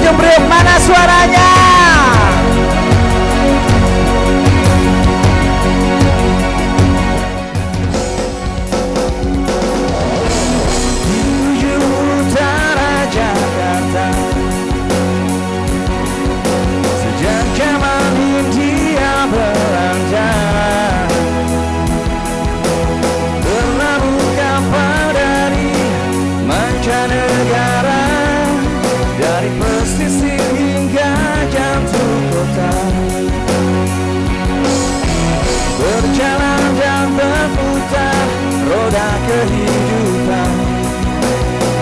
Tanjung Priok, mana suaranya? Menuju utara Jakarta, sejak zaman Hindia Belanda, berlabuh kapal dari mancanegara, dari pesisir hingga jantung kota, berjalan dan berputar roda kehidupan,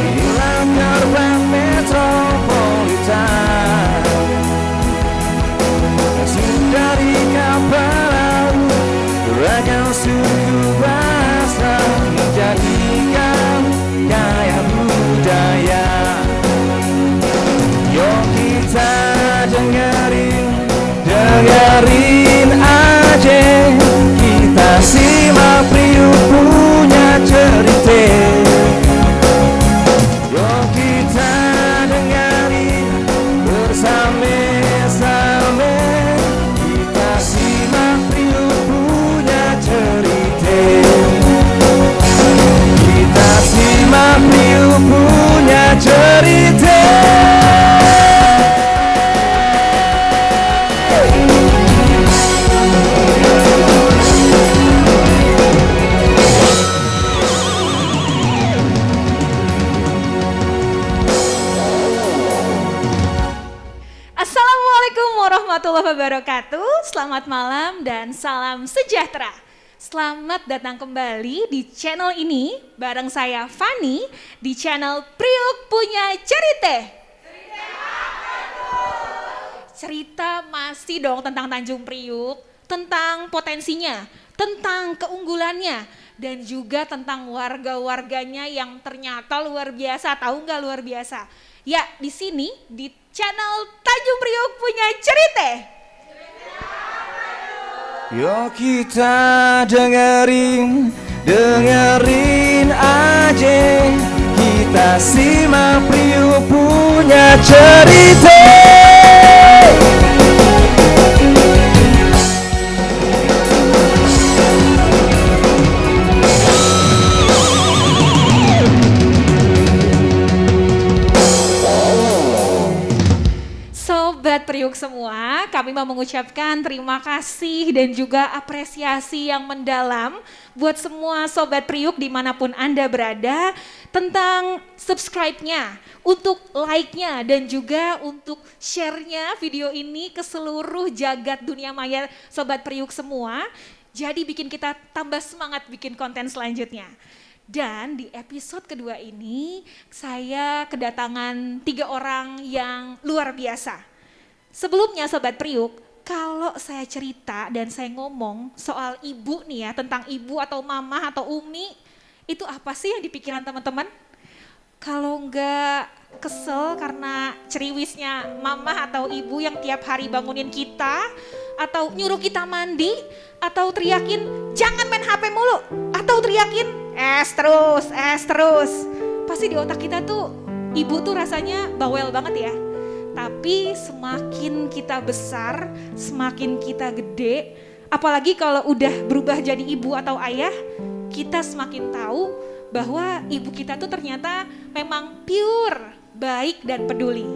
inilah gerbang metropolitan. Masuk dari kapal laut, beragam suku bahasa, menjadikan gaya budaya. Yuk kita dengerin aja, kita simak Priuk punya cerita. Yuk kita dengerin bersama-sama, kita simak Priuk punya cerita. Kita simak Priuk punya cerita. Assalamualaikum warahmatullahi wabarakatuh. Selamat malam dan salam sejahtera. Selamat datang kembali di channel ini bareng saya Fani di channel Priuk Punya Cerita. Cerita masih dong tentang Tanjung Priuk, tentang potensinya, tentang keunggulannya, dan juga tentang warga-warganya yang ternyata luar biasa. Tahu nggak luar biasa? Ya, di sini di channel Tanjung Priuk Punya Cerita. Yuk kita dengerin aja, kita simak Priuk punya cerita. Sobat Priuk semua, kami mau mengucapkan terima kasih dan juga apresiasi yang mendalam buat semua Sobat Priuk dimanapun Anda berada, tentang subscribe-nya, untuk like-nya, dan juga untuk share-nya video ini ke seluruh jagat dunia maya Sobat Priuk semua. Jadi bikin kita tambah semangat bikin konten selanjutnya. Dan di episode kedua ini saya kedatangan 3 orang yang luar biasa. Sebelumnya Sobat Priuk, kalau saya cerita dan saya ngomong soal ibu nih ya, tentang ibu atau mama atau umi, itu apa sih yang di pikiran teman-teman? Kalau enggak kesel karena ceriwisnya mama atau ibu yang tiap hari bangunin kita, atau nyuruh kita mandi, atau teriakin jangan main HP mulu, atau teriakin es terus. Pasti di otak kita tuh ibu tuh rasanya bawel banget ya. Tapi semakin kita besar, semakin kita gede, apalagi kalau udah berubah jadi ibu atau ayah, kita semakin tahu bahwa ibu kita tuh ternyata memang pure, baik dan peduli.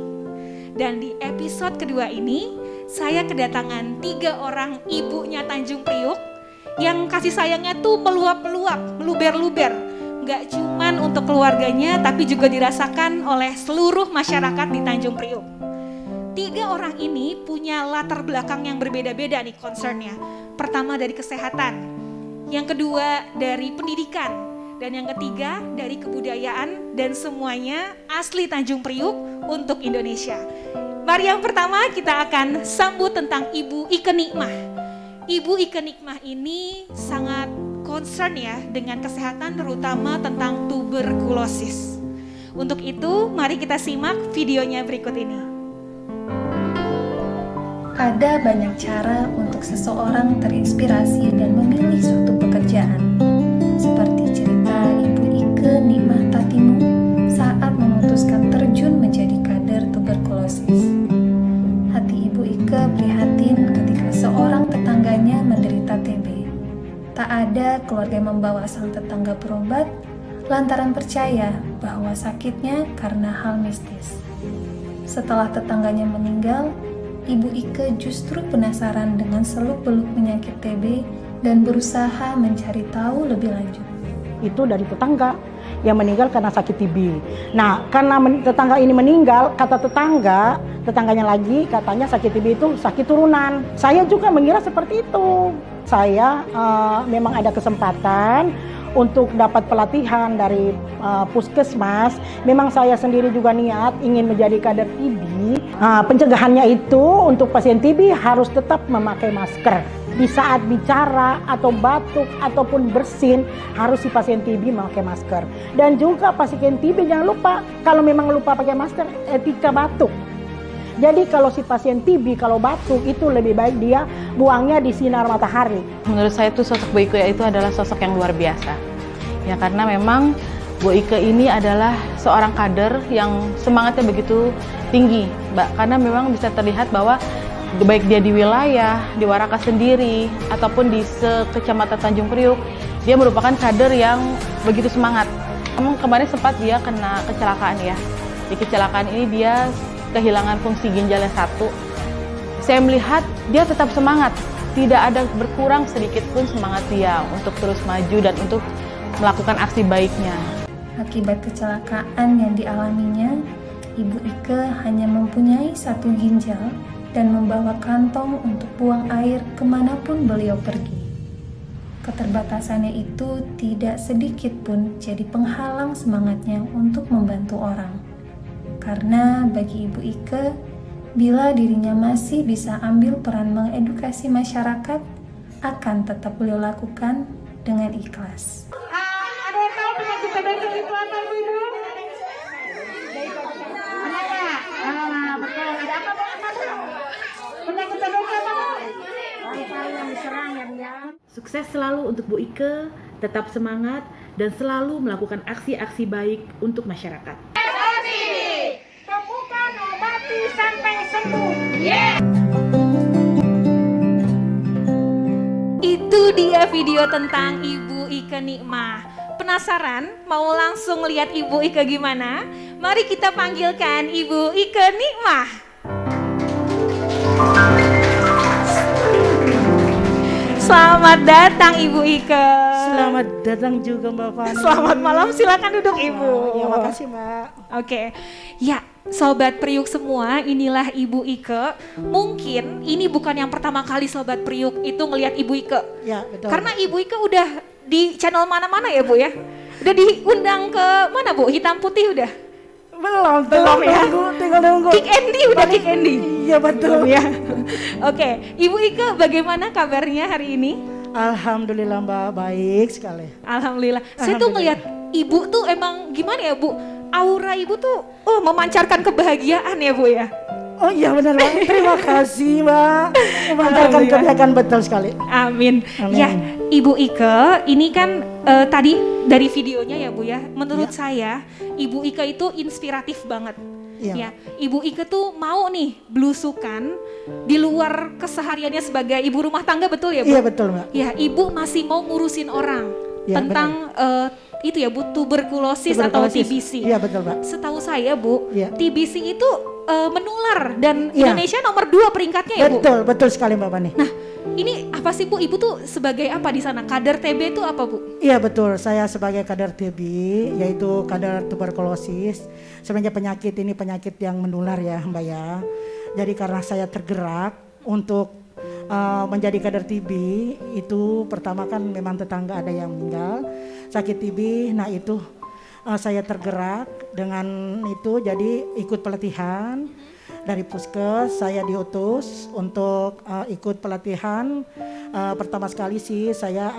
Dan di episode kedua ini, saya kedatangan 3 orang ibunya Tanjung Priuk yang kasih sayangnya tuh meluap-meluap, meluber-luber. Gak cuman untuk keluarganya, tapi juga dirasakan oleh seluruh masyarakat di Tanjung Priuk. 3 orang ini punya latar belakang yang berbeda-beda nih concernnya. Pertama dari kesehatan, yang kedua dari pendidikan, dan yang ketiga dari kebudayaan, dan semuanya asli Tanjung Priuk untuk Indonesia. Mari yang pertama kita akan sambut tentang Ibu Ike Nikmah. Ibu Ike Nikmah ini sangat concern ya dengan kesehatan, terutama tentang tuberkulosis. Untuk itu mari kita simak videonya berikut ini. Ada banyak cara untuk seseorang terinspirasi dan memilih suatu pekerjaan, seperti cerita Ibu Ike Nikmah Tatimu saat memutuskan terjun menjadi kader tuberkulosis. keluarga membawa sang tetangga berobat lantaran percaya bahwa sakitnya karena hal mistis. Setelah tetangganya meninggal, Ibu Ike justru penasaran dengan seluk-beluk penyakit TB dan berusaha mencari tahu lebih lanjut. Itu dari tetangga yang meninggal karena sakit TB. Nah, karena tetangga ini meninggal, kata tetangganya lagi katanya sakit TB itu sakit turunan. Saya juga mengira seperti itu. Saya memang ada kesempatan untuk dapat pelatihan dari puskesmas. Memang saya sendiri juga niat ingin menjadi kader TB. Pencegahannya itu untuk pasien TB harus tetap memakai masker. Di saat bicara atau batuk ataupun bersin harus si pasien TB memakai masker. Dan juga pasien TB jangan lupa, kalau memang lupa pakai masker, etika batuk. Jadi kalau si pasien TB kalau batuk itu lebih baik dia buangnya di sinar matahari. Menurut saya tuh sosok Bu Ike itu adalah sosok yang luar biasa. Ya karena memang Bu Ike ini adalah seorang kader yang semangatnya begitu tinggi, Mbak. Karena memang bisa terlihat bahwa baik dia di wilayah, di Warakas sendiri, ataupun di Kecamatan Tanjung Priuk, dia merupakan kader yang begitu semangat. Memang kemarin sempat dia kena kecelakaan ya. Di kecelakaan ini dia kehilangan fungsi ginjalnya satu. Saya melihat dia tetap semangat, tidak ada berkurang sedikit pun semangat dia untuk terus maju dan untuk melakukan aksi baiknya. Akibat kecelakaan yang dialaminya, Ibu Ike hanya mempunyai satu ginjal dan membawa kantong untuk buang air kemanapun beliau pergi. Keterbatasannya itu tidak sedikit pun jadi penghalang semangatnya untuk membantu orang. Karena bagi Ibu Ike, bila dirinya masih bisa ambil peran mengedukasi masyarakat, akan tetap beliau lakukan dengan ikhlas. Ada yang tahu penyakit TBC itu apa, Ibu? Betul. Ada apa, penyakit TBC apa? Yang diserang ya. Sukses selalu untuk Bu Ike, tetap semangat dan selalu melakukan aksi-aksi baik untuk masyarakat. Temukan, obati sampai sembuh. Itu dia video tentang Ibu Ike Nikmah. Penasaran mau langsung lihat Ibu Ike gimana? Mari kita panggilkan Ibu Ike Nikmah. Selamat datang Ibu Ike. Selamat datang juga Mbak Fani. Selamat malam, silakan duduk Ibu. Ya, makasih Mbak. Oke, ya Sobat Priuk semua, inilah Ibu Ike. Mungkin ini bukan yang pertama kali Sobat Priuk itu ngelihat Ibu Ike. Ya, betul. Karena Ibu Ike udah di channel mana-mana ya Bu ya? Udah diundang ke mana Bu? Hitam putih udah? Belum ya? Tinggal nunggu. Kick Andy udah Kick Andy? Iya betul. Ya. Oke, Ibu Ike bagaimana kabarnya hari ini? Alhamdulillah Mbak, baik sekali. Alhamdulillah. Saya tuh ngelihat Ibu tuh emang gimana ya Bu? Aura Ibu tuh memancarkan kebahagiaan ya Bu ya? Oh iya benar Mbak, terima kasih Mbak. Memancarkan kebahagiaan betul sekali. Amin. Amin. Ya, Ibu Ike, ini kan tadi dari videonya ya Bu ya, menurut saya Ibu Ike itu inspiratif banget. Iya. Ya, Ibu Ike tuh mau nih belusukan di luar kesehariannya sebagai ibu rumah tangga, betul ya Bu? Iya betul Mbak. Ya, Ibu masih mau ngurusin orang tentang itu ya Bu, tuberkulosis atau TBC. Iya betul Mbak. Setahu saya Bu, Iya. TBC itu menular dan Iya. Indonesia nomor 2 peringkatnya ya Bu? Betul sekali Mbak Fani. Nah, ini apa sih Bu? Ibu tuh sebagai apa di sana? Kader TB itu apa Bu? Iya betul, saya sebagai kader TB, yaitu kader tuberkulosis. Sebenarnya penyakit ini penyakit yang menular ya Mbak ya. Jadi karena saya tergerak untuk menjadi kader TB, itu pertama kan memang tetangga ada yang meninggal sakit TB. Nah itu saya tergerak dengan itu, jadi ikut pelatihan dari Puskes. Saya diutus untuk ikut pelatihan. Pertama sekali sih saya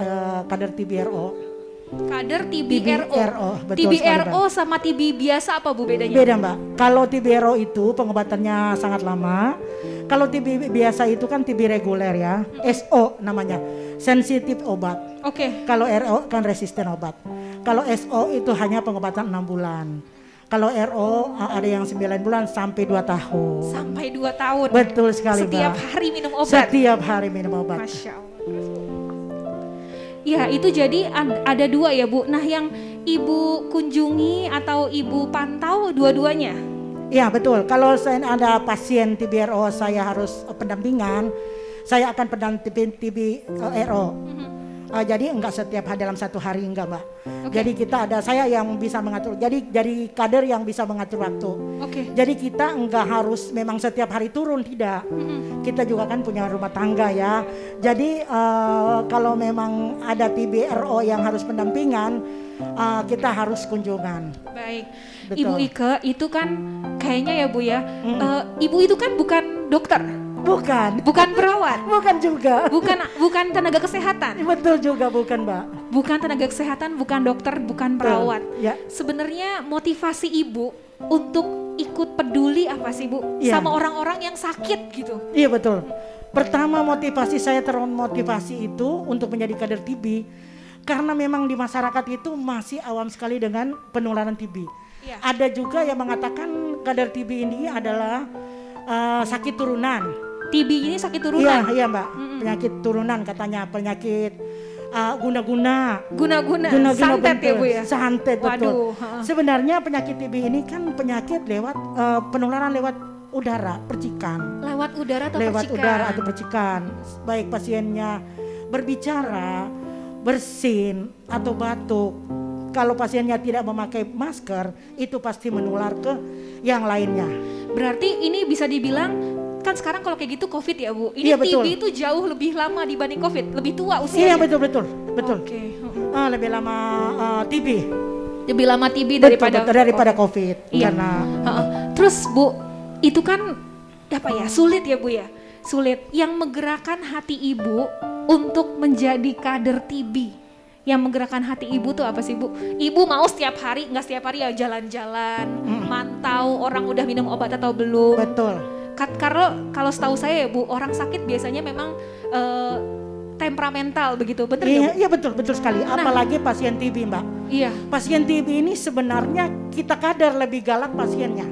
kader TBRO. Kader TBRO. Betul TBRO sekali, sama TB biasa apa Bu bedanya? beda Mbak. Kalau TBRO itu pengobatannya sangat lama. Kalau TB biasa itu kan TB reguler ya. SO namanya, sensitif obat. Oke. Kalau RO kan resisten obat. Kalau SO itu hanya pengobatan 6 bulan. Kalau RO ada yang 9 bulan sampai 2 tahun. Sampai 2 tahun. Betul sekali Setiap Mbak. hari minum obat. Setiap hari minum obat. Masya Allah. Ya, itu jadi ada dua ya Bu. Nah, yang Ibu kunjungi atau Ibu pantau dua-duanya? Iya betul, kalau saya ada pasien TB-RO saya harus pendampingan, saya akan pendamping TB-RO. Jadi enggak setiap hari dalam satu hari enggak Mbak. Jadi kita ada saya yang bisa mengatur. Jadi dari kader yang bisa mengatur waktu. Jadi kita enggak harus memang setiap hari turun, tidak. Kita juga kan punya rumah tangga ya. Jadi kalau memang ada TB-RO yang harus pendampingan, kita harus kunjungan. Baik. Betul. Ibu Ike itu kan kayaknya ya Bu ya. Ibu itu kan bukan dokter. Bukan. Bukan perawat. Bukan juga. Bukan tenaga kesehatan. Betul juga bukan Mbak. Bukan tenaga kesehatan, bukan dokter, bukan perawat. Ya. Sebenarnya motivasi Ibu untuk ikut peduli apa sih Bu? Ya. Sama orang-orang yang sakit gitu. Iya betul. Pertama motivasi saya termotivasi itu untuk menjadi kader TB karena memang di masyarakat itu masih awam sekali dengan penularan TB. Ya. Ada juga yang mengatakan kader TB ini adalah sakit turunan. TB ini sakit turunan. Iya Mbak, penyakit turunan katanya, penyakit guna-guna Santet ya Bu ya? Santet betul. Waduh. Sebenarnya penyakit TB ini kan penyakit lewat penularan lewat udara, percikan. Lewat udara atau Lewat percikan? udara atau percikan. Baik pasiennya berbicara, bersin atau batuk. Kalau pasiennya tidak memakai masker, itu pasti menular ke yang lainnya. Berarti ini bisa dibilang kan sekarang kalau kayak gitu COVID ya Bu. Ini Iya, betul. TB itu jauh lebih lama dibanding COVID, lebih tua Iya usianya. betul. Oke. Lebih lama TB. Lebih lama TB daripada COVID. Iya. Karena Terus Bu, itu kan apa ya, sulit ya Bu ya? Sulit. Yang menggerakkan hati Ibu untuk menjadi kader TB. Yang menggerakkan hati Ibu tuh apa sih Bu? Ibu mau setiap hari, nggak setiap hari ya jalan-jalan, mantau orang udah minum obat atau belum. betul. Karena kalau setahu saya ya Bu, orang sakit biasanya memang temperamental begitu, betul nggak Bu? Iya betul sekali. Apalagi pasien TB Mbak. Iya. Pasien TB ini sebenarnya kita kader lebih galak pasiennya.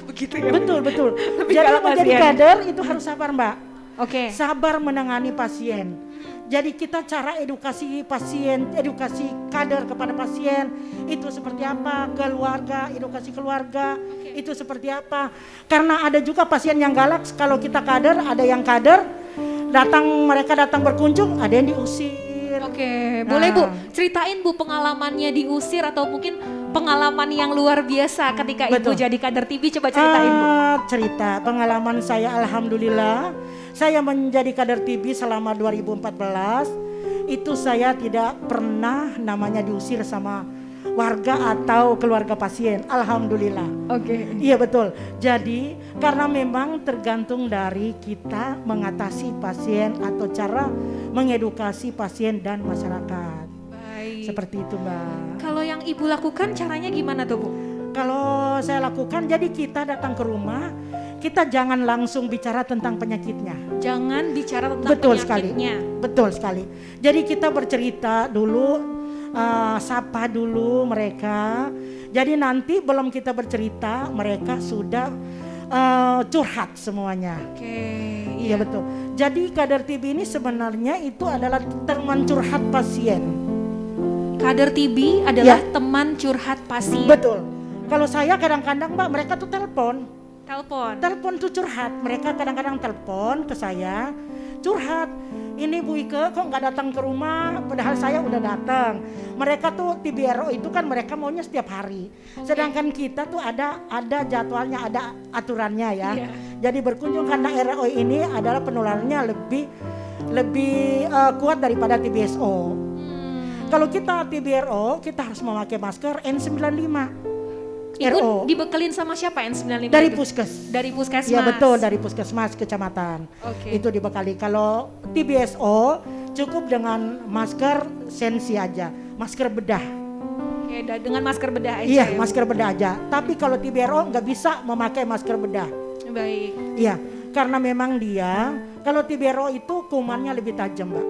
Begitu ya. Betul. Lebih Jadi galak menjadi pasien. kader itu harus sabar Mbak. Oke. Sabar menangani pasien. Jadi kita cara edukasi pasien, edukasi kader kepada pasien itu seperti apa, keluarga, edukasi keluarga itu seperti apa. Karena ada juga pasien yang galak, kalau kita kader, ada yang kader mereka datang berkunjung, ada yang diusir. Oke, boleh Bu ceritain Bu pengalamannya diusir atau mungkin pengalaman yang luar biasa ketika Ibu Betul. jadi kader TB, coba ceritain Bu. Cerita pengalaman saya, alhamdulillah saya menjadi kader TB selama 2014 itu saya tidak pernah namanya diusir sama warga atau keluarga pasien, alhamdulillah. Oke. Iya betul. Jadi karena memang tergantung dari kita mengatasi pasien atau cara mengedukasi pasien dan masyarakat. Baik. Seperti itu Mbak. Kalau yang Ibu lakukan caranya gimana tuh Bu? Kalau saya lakukan, jadi kita datang ke rumah, kita jangan langsung bicara tentang penyakitnya. Jangan bicara tentang Betul sekali. penyakitnya. Betul sekali. Jadi kita bercerita dulu, sapa dulu mereka. Jadi nanti belum kita bercerita, mereka sudah curhat semuanya. Oke. Iya betul. Jadi kader TB ini sebenarnya itu adalah teman curhat pasien. Kader TB adalah Ya. teman curhat pasien. Betul. Kalau saya kadang-kadang Mbak, mereka tuh telepon tuh curhat. Mereka kadang-kadang telepon ke saya, curhat. Ini Bu Ike kok nggak datang ke rumah, padahal saya udah datang. Mereka tuh TB-RO itu kan mereka maunya setiap hari. Sedangkan kita tuh ada jadwalnya, ada aturannya ya. Iya. Jadi berkunjung karena RO ini adalah penularannya lebih kuat daripada TBSO. Kalau kita TB-RO, kita harus memakai masker N95. Ibu RO. dibekelin sama siapa N95 Dari itu? puskes. Dari puskesmas. Iya betul, dari puskesmas kecamatan. Oke. Itu dibekali. Kalau TBSO cukup dengan masker sensi aja, masker bedah. Oke, dengan masker bedah aja. Iya, ya, Bu? masker bedah aja. Tapi kalau TBRO nggak bisa memakai masker bedah. Baik. Iya, karena memang dia kalau TBRO itu kumannya lebih tajam, Mbak.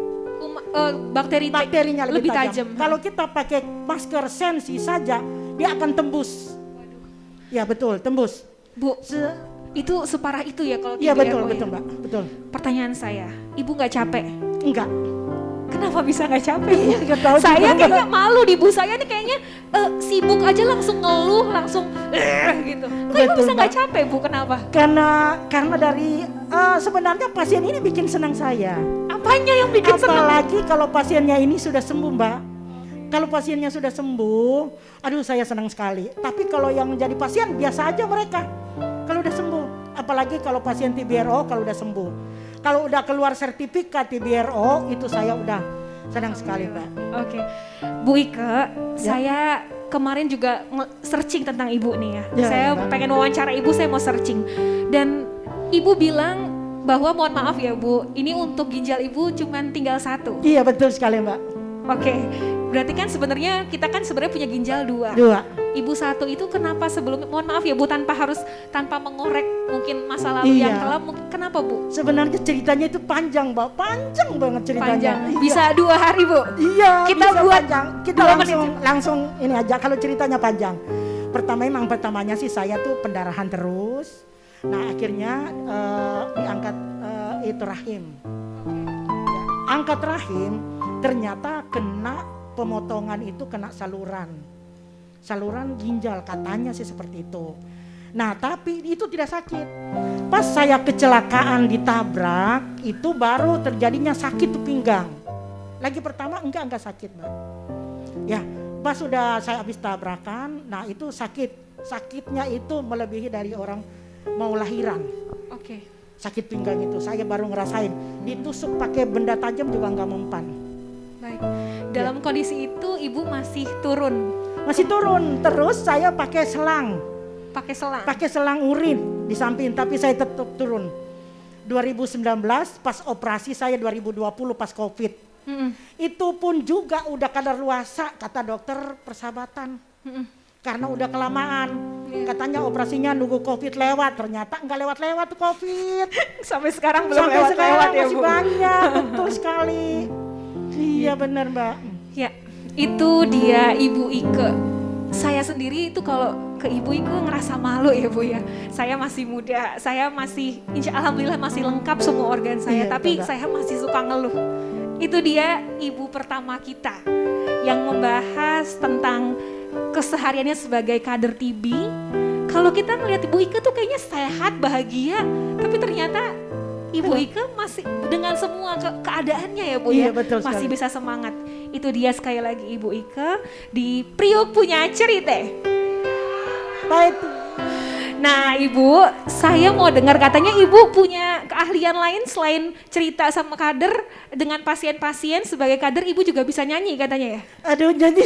Bakterinya Lebih tajam. Kalau kita pakai masker sensi saja, dia akan tembus. Ya betul, tembus. Bu, itu separah itu ya kalau Iya TB betul, RO ya? betul Mbak, betul. Pertanyaan saya, Ibu nggak capek? Enggak. Kenapa bisa nggak capek? Bu? Nggak tahu Saya juga. kayaknya malu di Bu, saya nih kayaknya sibuk aja langsung ngeluh, langsung gitu. Kok Ibu Betul, bisa nggak Mbak. capek Bu, kenapa? Karena dari sebenarnya pasien ini bikin senang saya. Apanya yang bikin senang? Apalagi kalau pasiennya ini sudah sembuh, Mbak. Kalau pasiennya sudah sembuh, aduh saya senang sekali. Tapi kalau yang jadi pasien biasa aja mereka. Kalau udah sembuh, apalagi kalau pasien TBRO kalau udah sembuh. Kalau udah keluar sertifikat TBRO itu saya udah senang sekali, Mbak. Oke, Bu Ike, saya kemarin juga searching tentang Ibu nih ya. Ya, Saya Mbak. pengen wawancara Ibu, saya mau searching. Dan Ibu bilang bahwa mohon maaf ya Bu, ini untuk ginjal Ibu cuman tinggal 1. Iya betul sekali, Mbak. Oke, berarti kan sebenarnya kita kan sebenarnya punya ginjal 2. 2. Ibu 1 itu kenapa sebelum, mohon maaf ya Bu, tanpa mengorek mungkin masa lalu yang Iya. kelam, kenapa Bu? Sebenarnya ceritanya itu panjang, Mbak. Panjang banget ceritanya. Panjang, Iya. bisa 2 hari Bu. Iya, Kita bisa buat panjang. Kita 2 menit. langsung ini aja kalau ceritanya panjang. Pertamanya sih saya tuh pendarahan terus. Nah, akhirnya diangkat itu rahim. Ya, angkat rahim ternyata kena pemotongan itu kena saluran ginjal katanya sih seperti itu. Nah, tapi itu tidak sakit. Pas saya kecelakaan ditabrak, itu baru terjadinya sakit tuh pinggang. Lagi pertama enggak sakit, Mbak. Ya, pas sudah saya habis tabrakan, nah itu sakitnya itu melebihi dari orang mau lahiran. Oke. Sakit pinggang itu saya baru ngerasain. Ditusuk pakai benda tajam juga enggak mempan. Baik. Dalam kondisi itu Ibu masih turun, Masih turun, terus saya pakai selang. pakai selang. Pakai selang urin di samping, tapi saya tetap turun. 2019 pas operasi saya 2020 pas COVID. Itu pun juga udah kadaluarsa kata dokter persahabatan. Karena udah kelamaan. Katanya operasinya nunggu COVID lewat, ternyata enggak lewat-lewat tuh COVID. Sampai sekarang belum Sampai lewat-lewat sekarang ya masih Bu. banyak, betul sekali. Iya benar, Mbak. Ya, itu dia Ibu Ike. Saya sendiri itu kalau ke Ibu Ike ngerasa malu ya Bu ya. Saya masih muda, saya masih alhamdulillah masih lengkap semua organ saya, Iya, tapi betul, Mbak. saya masih suka ngeluh. Itu dia ibu pertama kita yang membahas tentang kesehariannya sebagai kader TB. Kalau kita ngelihat Ibu Ike tuh kayaknya sehat, bahagia, tapi ternyata Ibu Ike masih dengan semua keadaannya ya Bu Iya, ya, betul masih sekali. bisa semangat. Itu dia sekali lagi Ibu Ike di Priuk Punya Cerita. Baik. Nah Ibu, saya mau dengar katanya Ibu punya keahlian lain selain cerita sama kader dengan pasien-pasien. Sebagai kader Ibu juga bisa nyanyi katanya ya? Aduh, jadi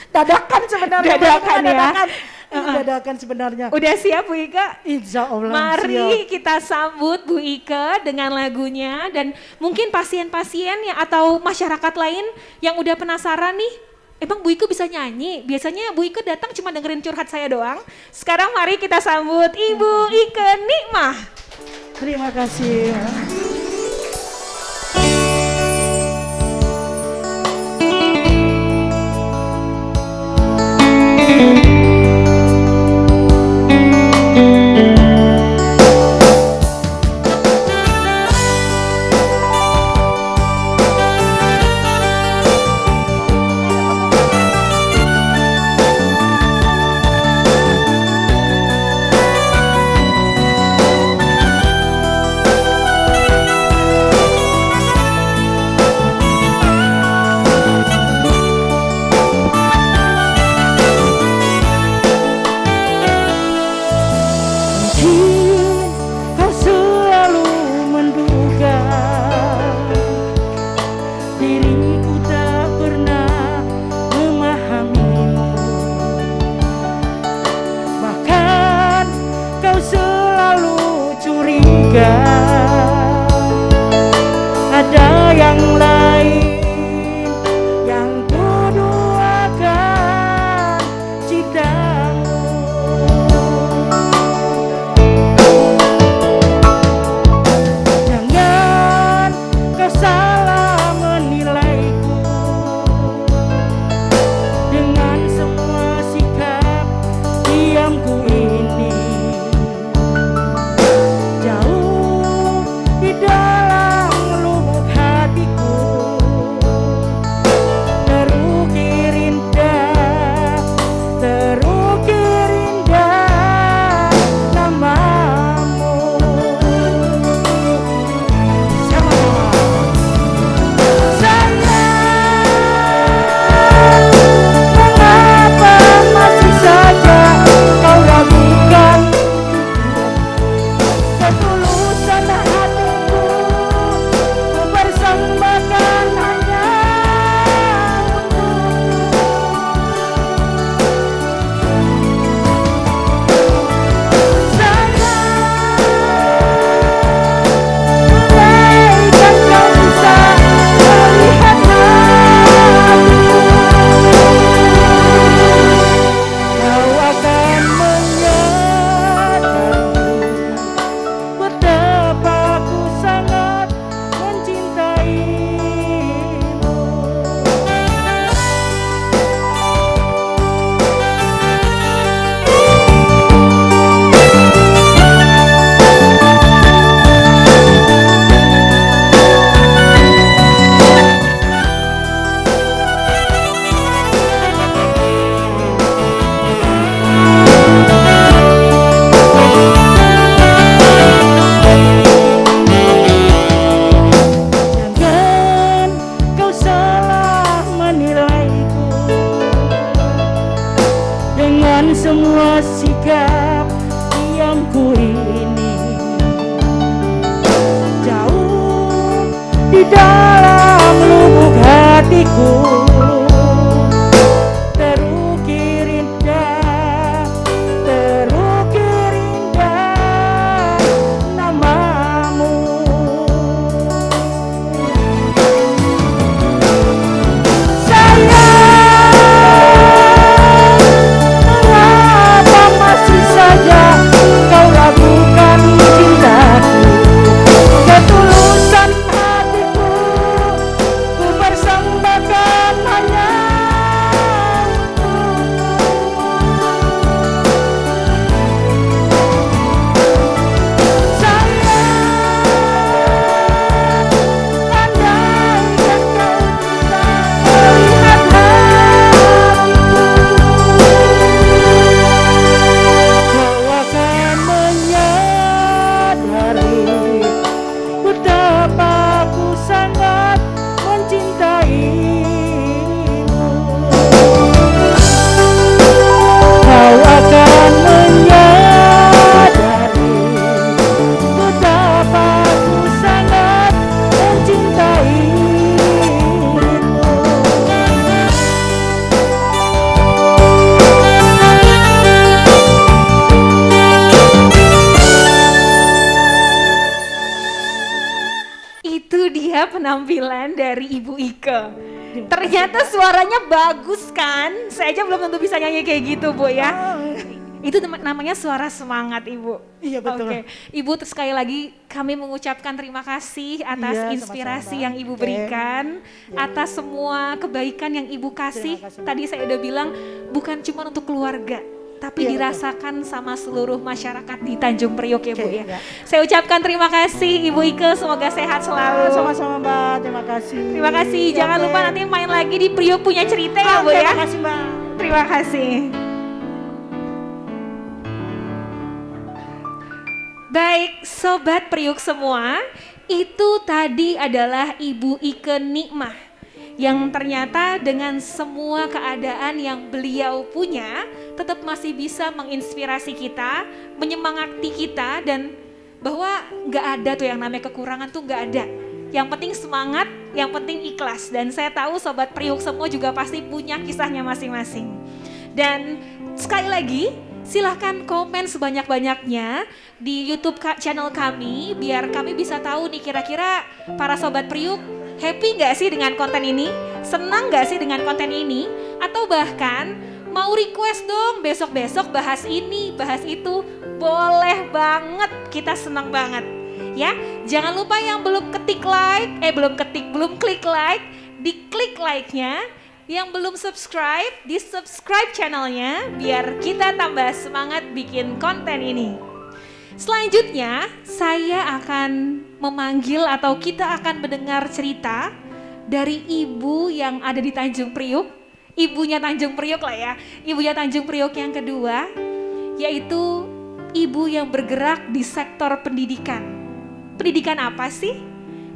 dadakan sebenarnya. Dadakan ya. Dadakan. Ini dadakan sebenarnya. Udah siap Bu Ike? Insya Allah. Mari siap. kita sambut Bu Ike dengan lagunya, dan mungkin pasien-pasien ya atau masyarakat lain yang udah penasaran nih, emang Bu Ike bisa nyanyi? Biasanya Bu Ike datang cuma dengerin curhat saya doang. Sekarang mari kita sambut Ibu Ike Nikmah. Terima kasih. Kau selalu menduga diriku tak pernah memahamimu. Bahkan kau selalu curiga ada yang lain yang tuduhakan cintamu. Jangan kau salah menilaiku dengan semua sikap diamku ini. Jauh di dalam lubuk hatiku dalam lubuk hatiku terukir indah namamu. Mengapa masih saja kau ragukan cintaku? Ketulusan hatiku ku persembahkan hanya untukmu. Sayang, andaikan kau bisa melihat kau akan menyadari betapa ku sangat mencintaimu. Kau akan menyadari betapa ku sangat mencintaimu. Itu dia penampilan dari Ibu Ike. Ternyata suaranya bagus kan? Saya aja belum tentu bisa nyanyi kayak gitu, Bu ya. Itu namanya suara semangat, Ibu. Iya, betul. Oke, Ibu sekali lagi kami mengucapkan terima kasih atas Iya, inspirasi sama-sama. yang Ibu Oke. berikan, atas semua kebaikan yang Ibu kasih. Terima kasih. Tadi saya udah bilang bukan cuma untuk keluarga, tapi Iya, betul. dirasakan sama seluruh masyarakat di Tanjung Priok ya, Bu Oke, ya. iya. Saya ucapkan terima kasih Ibu Ike, semoga sehat selalu. Sama-sama Mbak, terima kasih. Terima kasih. Jangan Oke. lupa nanti main lagi di Priok Punya Cerita ya, Bu Oke, ya. terima kasih Mbak. Terima kasih. Baik, Sobat Priuk semua, itu tadi adalah Ibu Ike Nikmah yang ternyata dengan semua keadaan yang beliau punya tetap masih bisa menginspirasi kita, menyemangati kita, dan bahwa nggak ada tuh yang namanya kekurangan tuh nggak ada. Yang penting semangat, yang penting ikhlas. Dan saya tahu Sobat Priuk semua juga pasti punya kisahnya masing-masing. Dan sekali lagi, silahkan komen sebanyak-banyaknya di YouTube channel kami biar kami bisa tahu nih kira-kira para Sobat Priuk happy nggak sih dengan konten ini? Senang nggak sih dengan konten ini? Atau bahkan mau request dong besok-besok bahas ini, bahas itu, boleh banget, kita senang banget. Ya, jangan lupa yang belum klik like, diklik like-nya. Yang belum subscribe, di subscribe channelnya biar kita tambah semangat bikin konten ini. Selanjutnya, saya akan memanggil atau kita akan mendengar cerita dari ibu yang ada di Tanjung Priuk. Ibunya Tanjung Priuk lah ya. Ibunya Tanjung Priuk yang kedua, yaitu ibu yang bergerak di sektor pendidikan. Pendidikan apa sih?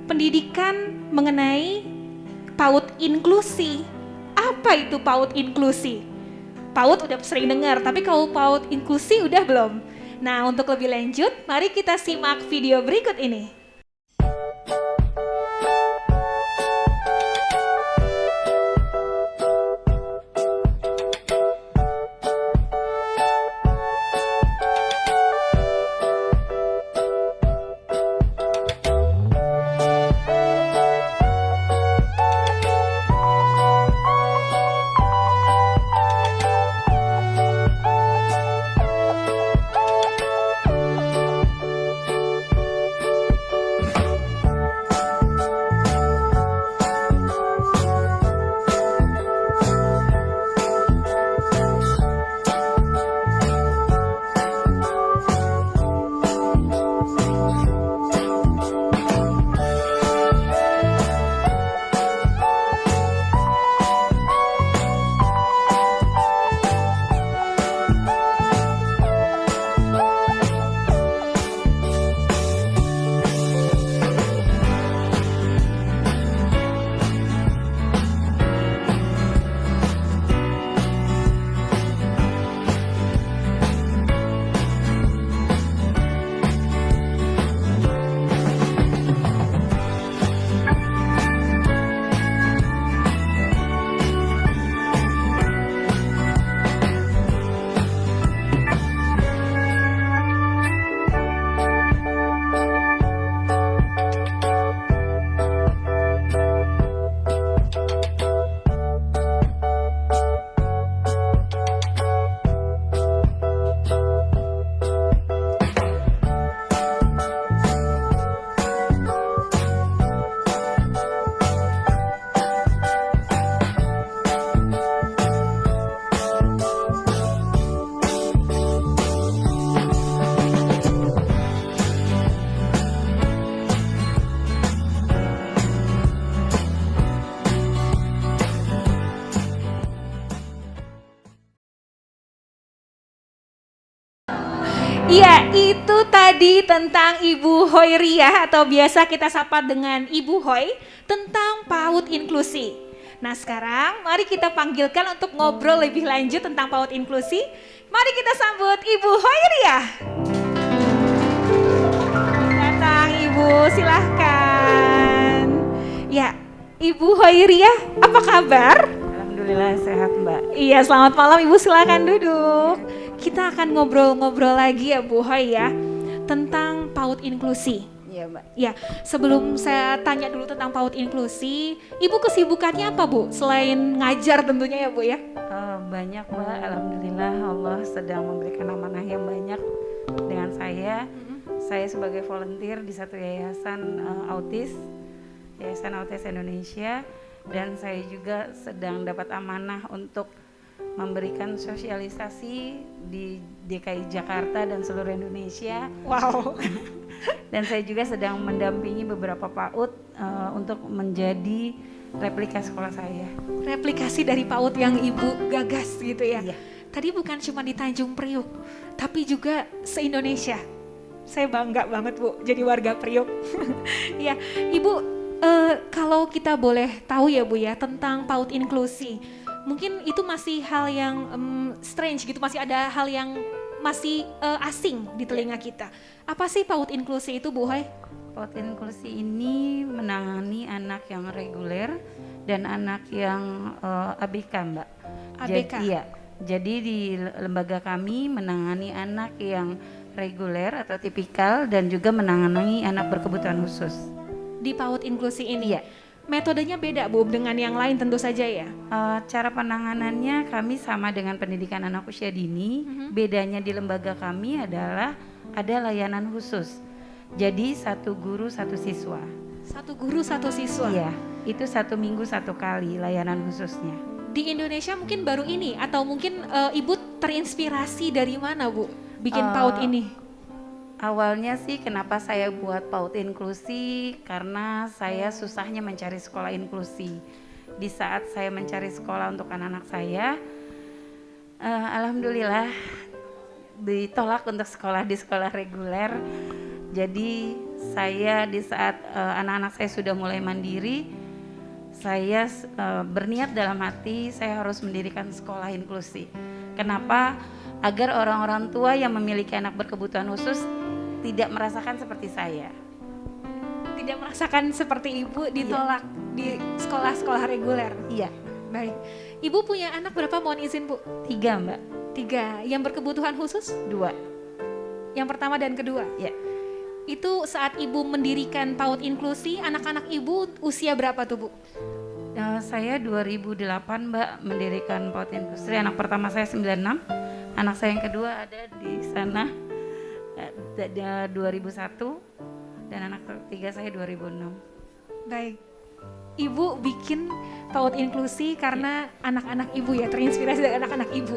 Pendidikan mengenai PAUD inklusi. Apa itu PAUD inklusi? PAUD udah sering dengar, tapi kalau PAUD inklusi udah belum? Nah, untuk lebih lanjut, mari kita simak video berikut ini. Iya, itu tadi tentang Ibu Hoiriah atau biasa kita sapa dengan Ibu Hoi tentang PAUD inklusi. Nah sekarang mari kita panggilkan untuk ngobrol lebih lanjut tentang PAUD inklusi. Mari kita sambut Ibu Hoiriah. Datang Ibu, silahkan. Ya, Ibu Hoiriah, apa kabar? Alhamdulillah sehat Mbak. Iya, selamat malam Ibu, silakan duduk. Kita akan ngobrol-ngobrol lagi ya Bu Hoi ya tentang PAUD inklusi. Iya Mbak. Ya, sebelum saya tanya dulu tentang PAUD inklusi, Ibu kesibukannya apa Bu? Selain ngajar tentunya ya Bu ya? Banyak Mbak, Alhamdulillah Allah sedang memberikan amanah yang banyak dengan saya. Saya sebagai volunteer di satu yayasan autis, Yayasan Autis Indonesia, dan saya juga sedang dapat amanah untuk memberikan sosialisasi di DKI Jakarta dan seluruh Indonesia. Wow. Dan saya juga sedang mendampingi beberapa PAUD untuk menjadi replika sekolah saya. Replikasi dari PAUD yang Ibu gagas gitu ya. Iya. Tadi bukan cuma di Tanjung Priuk, tapi juga se-Indonesia. Saya bangga banget Bu jadi warga Priuk. Ya, Ibu kalau kita boleh tahu ya Bu ya tentang PAUD inklusi. Mungkin itu masih hal yang strange gitu, masih ada hal yang masih asing di telinga kita. Apa sih PAUD inklusi itu Bu Hoi? PAUD inklusi ini menangani anak yang reguler dan anak yang ABK Mbak. ABK? Iya, jadi di lembaga kami menangani anak yang reguler atau tipikal dan juga menangani anak berkebutuhan khusus. Di PAUD inklusi ini? Iya. Metodenya beda Bu dengan yang lain tentu saja ya? Cara penanganannya kami sama dengan pendidikan anak usia dini. Bedanya di lembaga kami adalah ada layanan khusus. Jadi 1 guru 1 siswa. 1 guru 1 siswa? Iya, itu 1 minggu 1 kali layanan khususnya. Di Indonesia mungkin baru ini atau mungkin Ibu terinspirasi dari mana Bu bikin PAUD ini? Awalnya sih kenapa saya buat PAUD inklusi, karena saya susahnya mencari sekolah inklusi. Di saat saya mencari sekolah untuk anak-anak saya, alhamdulillah ditolak untuk sekolah di sekolah reguler. Jadi saya di saat anak-anak saya sudah mulai mandiri, saya berniat dalam hati saya harus mendirikan sekolah inklusi. Kenapa? Agar orang-orang tua yang memiliki anak berkebutuhan khusus tidak merasakan seperti saya. Tidak merasakan seperti Ibu ditolak di sekolah-sekolah reguler? Iya. Baik. Ibu punya anak berapa, mohon izin Bu? 3 Mbak. 3. Yang berkebutuhan khusus? 2. Yang pertama dan kedua? Ya. Itu saat Ibu mendirikan PAUD inklusi, anak-anak Ibu usia berapa tuh Bu? Saya 2008 Mbak mendirikan PAUD inklusi. Anak pertama saya 96, anak saya yang kedua ada di sana 2001 dan anak ketiga saya 2006. Baik. Ibu bikin PAUD inklusi karena anak-anak Ibu ya, terinspirasi dari anak-anak Ibu.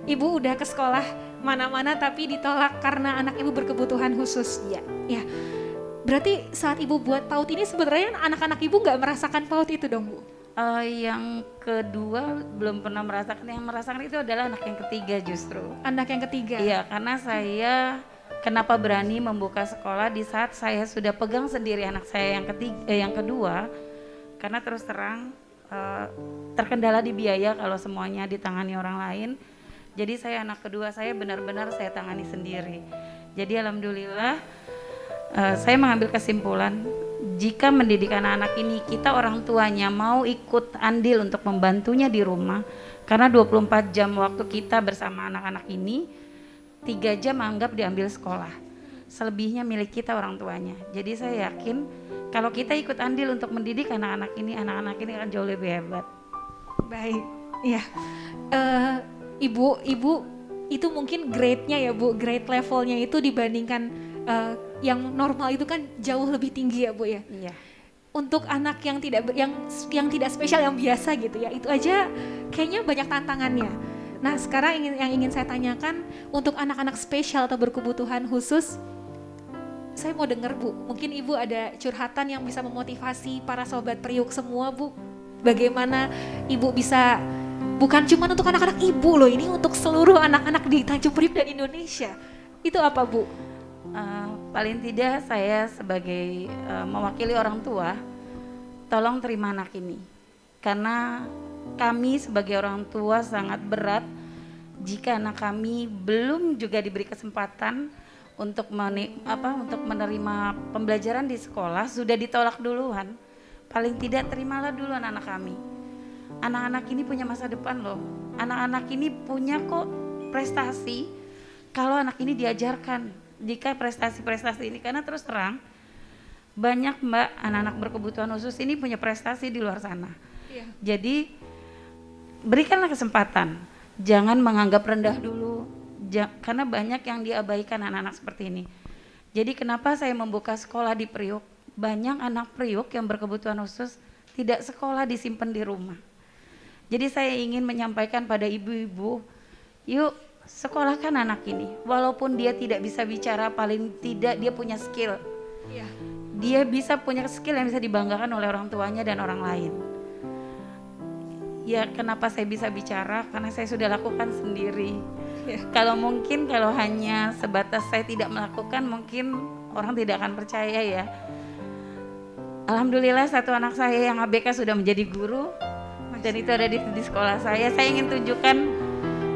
Ibu udah ke sekolah mana-mana tapi ditolak karena anak Ibu berkebutuhan khusus. Iya. Ya. Berarti saat Ibu buat PAUD ini sebenarnya anak-anak Ibu nggak merasakan PAUD itu dong Bu? Yang kedua belum pernah merasakan, yang merasakan itu adalah anak yang ketiga justru. Anak yang ketiga? Iya, karena saya kenapa berani membuka sekolah di saat saya sudah pegang sendiri anak saya yang kedua, karena terus terang terkendala di biaya kalau semuanya ditangani orang lain. Jadi saya anak kedua saya benar-benar saya tangani sendiri. Jadi alhamdulillah saya mengambil kesimpulan, jika mendidik anak-anak ini kita orang tuanya mau ikut andil untuk membantunya di rumah, karena 24 jam waktu kita bersama anak-anak ini, 3 jam anggap diambil sekolah, selebihnya milik kita orang tuanya. Jadi saya yakin kalau kita ikut andil untuk mendidik anak-anak ini akan jauh lebih hebat. Baik, ya. Ibu itu mungkin grade-nya ya Bu, grade levelnya itu dibandingkan yang normal itu kan jauh lebih tinggi ya Bu ya. Iya. Untuk anak yang tidak spesial, yang biasa gitu ya, itu aja kayaknya banyak tantangannya. Nah sekarang yang ingin saya tanyakan untuk anak-anak spesial atau berkebutuhan khusus, saya mau dengar Bu, mungkin Ibu ada curhatan yang bisa memotivasi para sobat Priuk semua Bu. Bagaimana Ibu bisa, bukan cuma untuk anak-anak Ibu loh, ini untuk seluruh anak-anak di Tanjung Priuk dan Indonesia. Itu apa Bu? Paling tidak saya sebagai mewakili orang tua, tolong terima anak ini. Karena kami sebagai orang tua sangat berat jika anak kami belum juga diberi kesempatan untuk menerima pembelajaran di sekolah, sudah ditolak duluan. Paling tidak terimalah dulu anak kami. Anak-anak ini punya masa depan loh. Anak-anak ini punya kok prestasi kalau anak ini diajarkan. Jika prestasi-prestasi ini, karena terus terang banyak Mbak anak-anak berkebutuhan khusus ini punya prestasi di luar sana. Iya. Jadi berikanlah kesempatan, jangan menganggap rendah dulu, karena banyak yang diabaikan anak-anak seperti ini. Jadi kenapa saya membuka sekolah di Priuk? Banyak anak Priuk yang berkebutuhan khusus tidak sekolah, disimpan di rumah. Jadi saya ingin menyampaikan pada ibu-ibu, yuk sekolahkan anak ini. Walaupun dia tidak bisa bicara, paling tidak dia punya skill. Iya. Dia bisa punya skill yang bisa dibanggakan oleh orang tuanya dan orang lain. Ya kenapa saya bisa bicara? Karena saya sudah lakukan sendiri. Ya. Kalau hanya sebatas saya tidak melakukan, mungkin orang tidak akan percaya ya. Alhamdulillah satu anak saya yang ABK sudah menjadi guru. Dan itu ada di sekolah saya. Saya ingin tunjukkan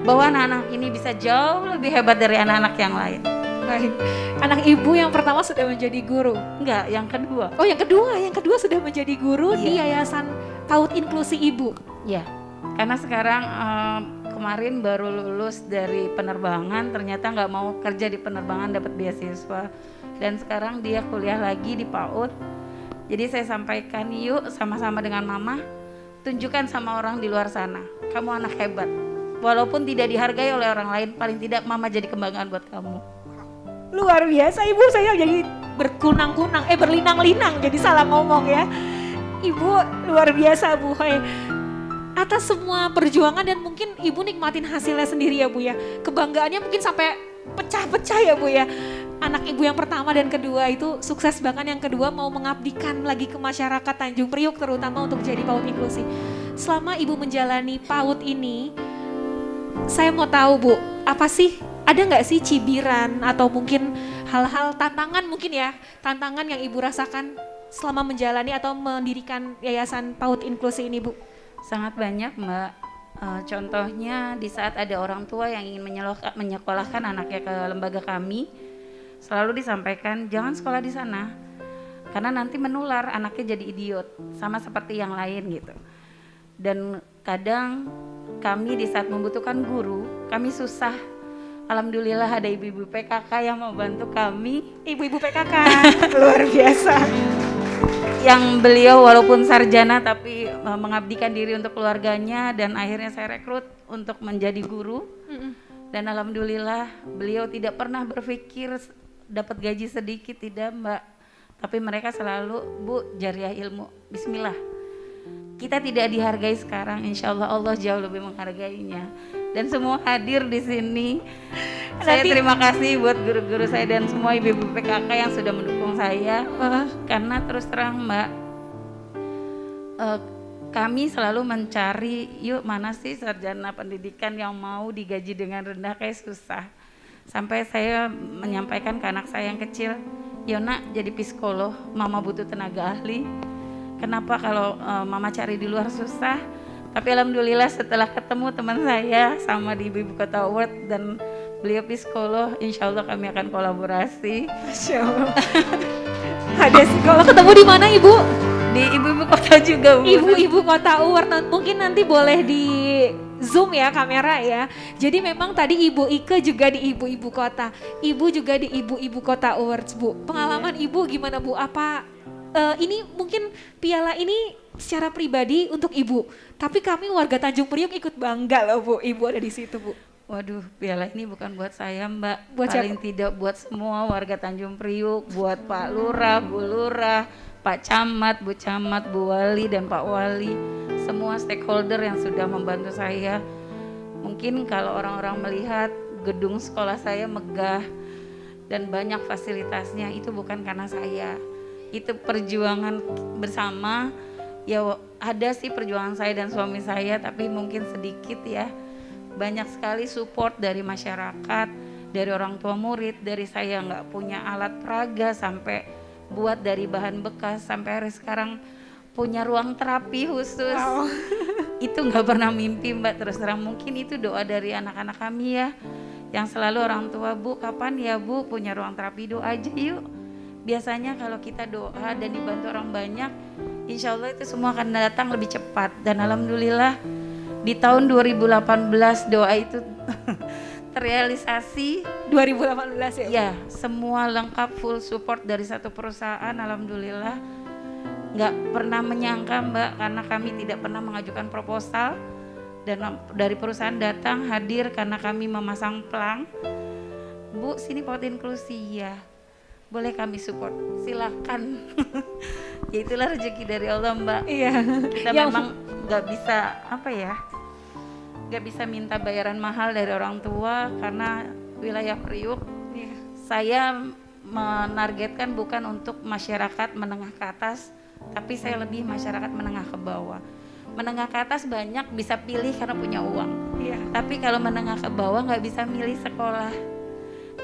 bahwa anak-anak ini bisa jauh lebih hebat dari anak-anak yang lain. Baik. Anak ibu yang pertama sudah menjadi guru. Enggak, yang kedua. Oh, yang kedua sudah menjadi guru di Yayasan PAUD Inklusi Ibu. Ya, karena sekarang kemarin baru lulus dari penerbangan, ternyata nggak mau kerja di penerbangan, dapat beasiswa. Dan sekarang dia kuliah lagi di PAUD. Jadi saya sampaikan, yuk sama-sama dengan mama, tunjukkan sama orang di luar sana, kamu anak hebat. Walaupun tidak dihargai oleh orang lain, paling tidak mama jadi kebanggaan buat kamu. Luar biasa Ibu, saya jadi berlinang-linang, jadi salah ngomong ya. Ibu luar biasa Bu. Atas semua perjuangan dan mungkin Ibu nikmatin hasilnya sendiri ya Bu ya. Kebanggaannya mungkin sampai pecah-pecah ya Bu ya. Anak Ibu yang pertama dan kedua itu sukses, bahkan yang kedua mau mengabdikan lagi ke masyarakat Tanjung Priuk terutama untuk jadi PAUD inklusi. Selama Ibu menjalani PAUD ini, saya mau tahu Bu, apa sih, ada nggak sih cibiran atau mungkin hal-hal tantangan mungkin ya, tantangan yang Ibu rasakan selama menjalani atau mendirikan Yayasan PAUD Inklusi ini Bu? Sangat banyak Mbak. Contohnya di saat ada orang tua yang ingin menyekolahkan anaknya ke lembaga kami, selalu disampaikan jangan sekolah di sana karena nanti menular, anaknya jadi idiot sama seperti yang lain gitu. Dan kadang kami di saat membutuhkan guru, kami susah. Alhamdulillah ada ibu-ibu PKK yang mau bantu kami. Ibu-ibu PKK luar biasa. Yang beliau walaupun sarjana tapi mengabdikan diri untuk keluarganya, dan akhirnya saya rekrut untuk menjadi guru. Dan alhamdulillah beliau tidak pernah berpikir dapat gaji sedikit, tidak Mbak. Tapi mereka selalu, Bu, jariah ilmu, bismillah. Kita tidak dihargai sekarang, insya Allah Allah jauh lebih menghargainya. Dan semua hadir di sini. Saya terima kasih buat guru-guru saya dan semua ibu-ibu PKK yang sudah mendukung saya. Karena terus terang Mbak, kami selalu mencari, yuk mana sih sarjana pendidikan yang mau digaji dengan rendah, kayak susah. Sampai saya menyampaikan ke anak saya yang kecil, Yona jadi psikolog, mama butuh tenaga ahli. Kenapa kalau mama cari di luar susah? Tapi alhamdulillah setelah ketemu teman saya sama di Ibu Kota Award dan beliau psikolog, insya Allah kami akan kolaborasi. Masya Allah. Ada sekolah, ketemu di mana Ibu? Di Ibu Kota juga Bu. Ibu Kota Award, mungkin nanti boleh di zoom ya kamera ya. Jadi memang tadi Ibu Ike juga di Ibu Kota, Ibu juga di Ibu Kota Awards Bu. Pengalaman Ibu gimana Bu? Apa ini mungkin piala ini secara pribadi untuk Ibu, tapi kami warga Tanjung Priuk ikut bangga loh Bu, Ibu ada di situ Bu. Waduh, piala ini bukan buat saya Mbak, buat paling siapa? Tidak buat semua warga Tanjung Priuk, buat Pak Lurah, Bu Lurah, Pak Camat, Bu Camat, Bu Wali dan Pak Wali, semua stakeholder yang sudah membantu saya. Mungkin kalau orang-orang melihat gedung sekolah saya megah dan banyak fasilitasnya, itu bukan karena saya. Itu perjuangan bersama. Ya ada sih perjuangan saya dan suami saya, tapi mungkin sedikit ya. Banyak sekali support dari masyarakat dari orang tua murid, dari saya nggak punya alat peraga sampai buat dari bahan bekas, sampai hari sekarang punya ruang terapi khusus. Itu nggak pernah mimpi Mbak, terus terang. Mungkin itu doa dari anak-anak kami ya, yang selalu orang tua, Bu kapan ya Bu punya ruang terapi, doa aja yuk. Biasanya kalau kita doa dan dibantu orang banyak, insya Allah itu semua akan datang lebih cepat. Dan alhamdulillah di tahun 2018 doa itu terrealisasi. 2018 ya? Ya, semua lengkap, full support dari satu perusahaan, alhamdulillah. Nggak pernah menyangka Mbak, karena kami tidak pernah mengajukan proposal, dan dari perusahaan datang hadir karena kami memasang pelang. Bu, sini PAUD inklusi ya, boleh kami support, silakan. Ya itulah rezeki dari Allah Mbak. Iya. Kita memang nggak bisa nggak bisa minta bayaran mahal dari orang tua, karena wilayah Priuk saya menargetkan bukan untuk masyarakat menengah ke atas, tapi saya lebih masyarakat menengah ke bawah. Menengah ke atas banyak bisa pilih karena punya uang. Iya. Tapi kalau menengah ke bawah nggak bisa milih sekolah.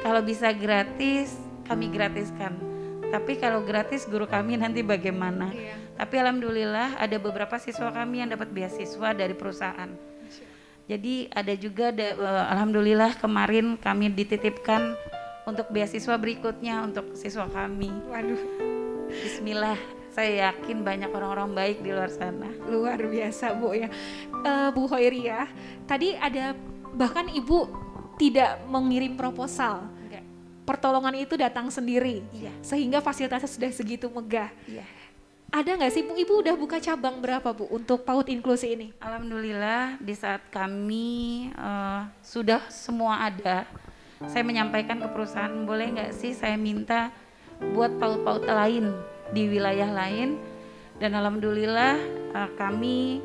Kalau bisa gratis, kami gratiskan. Tapi kalau gratis guru kami nanti bagaimana? Iya. Tapi alhamdulillah ada beberapa siswa kami yang dapat beasiswa dari perusahaan. Jadi ada juga alhamdulillah kemarin kami dititipkan untuk beasiswa berikutnya untuk siswa kami. Waduh. Bismillah. Saya yakin banyak orang-orang baik di luar sana. Luar biasa Bu ya. Bu Hoiriah, tadi ada bahkan Ibu tidak mengirim proposal. Enggak. Pertolongan itu datang sendiri. Iya. Sehingga fasilitasnya sudah segitu megah. Iya. Ada nggak sih Bu, Ibu udah buka cabang berapa Bu untuk PAUD inklusi ini? Alhamdulillah di saat kami sudah semua ada, saya menyampaikan ke perusahaan, boleh nggak sih saya minta buat PAUD-PAUD lain di wilayah lain, dan alhamdulillah kami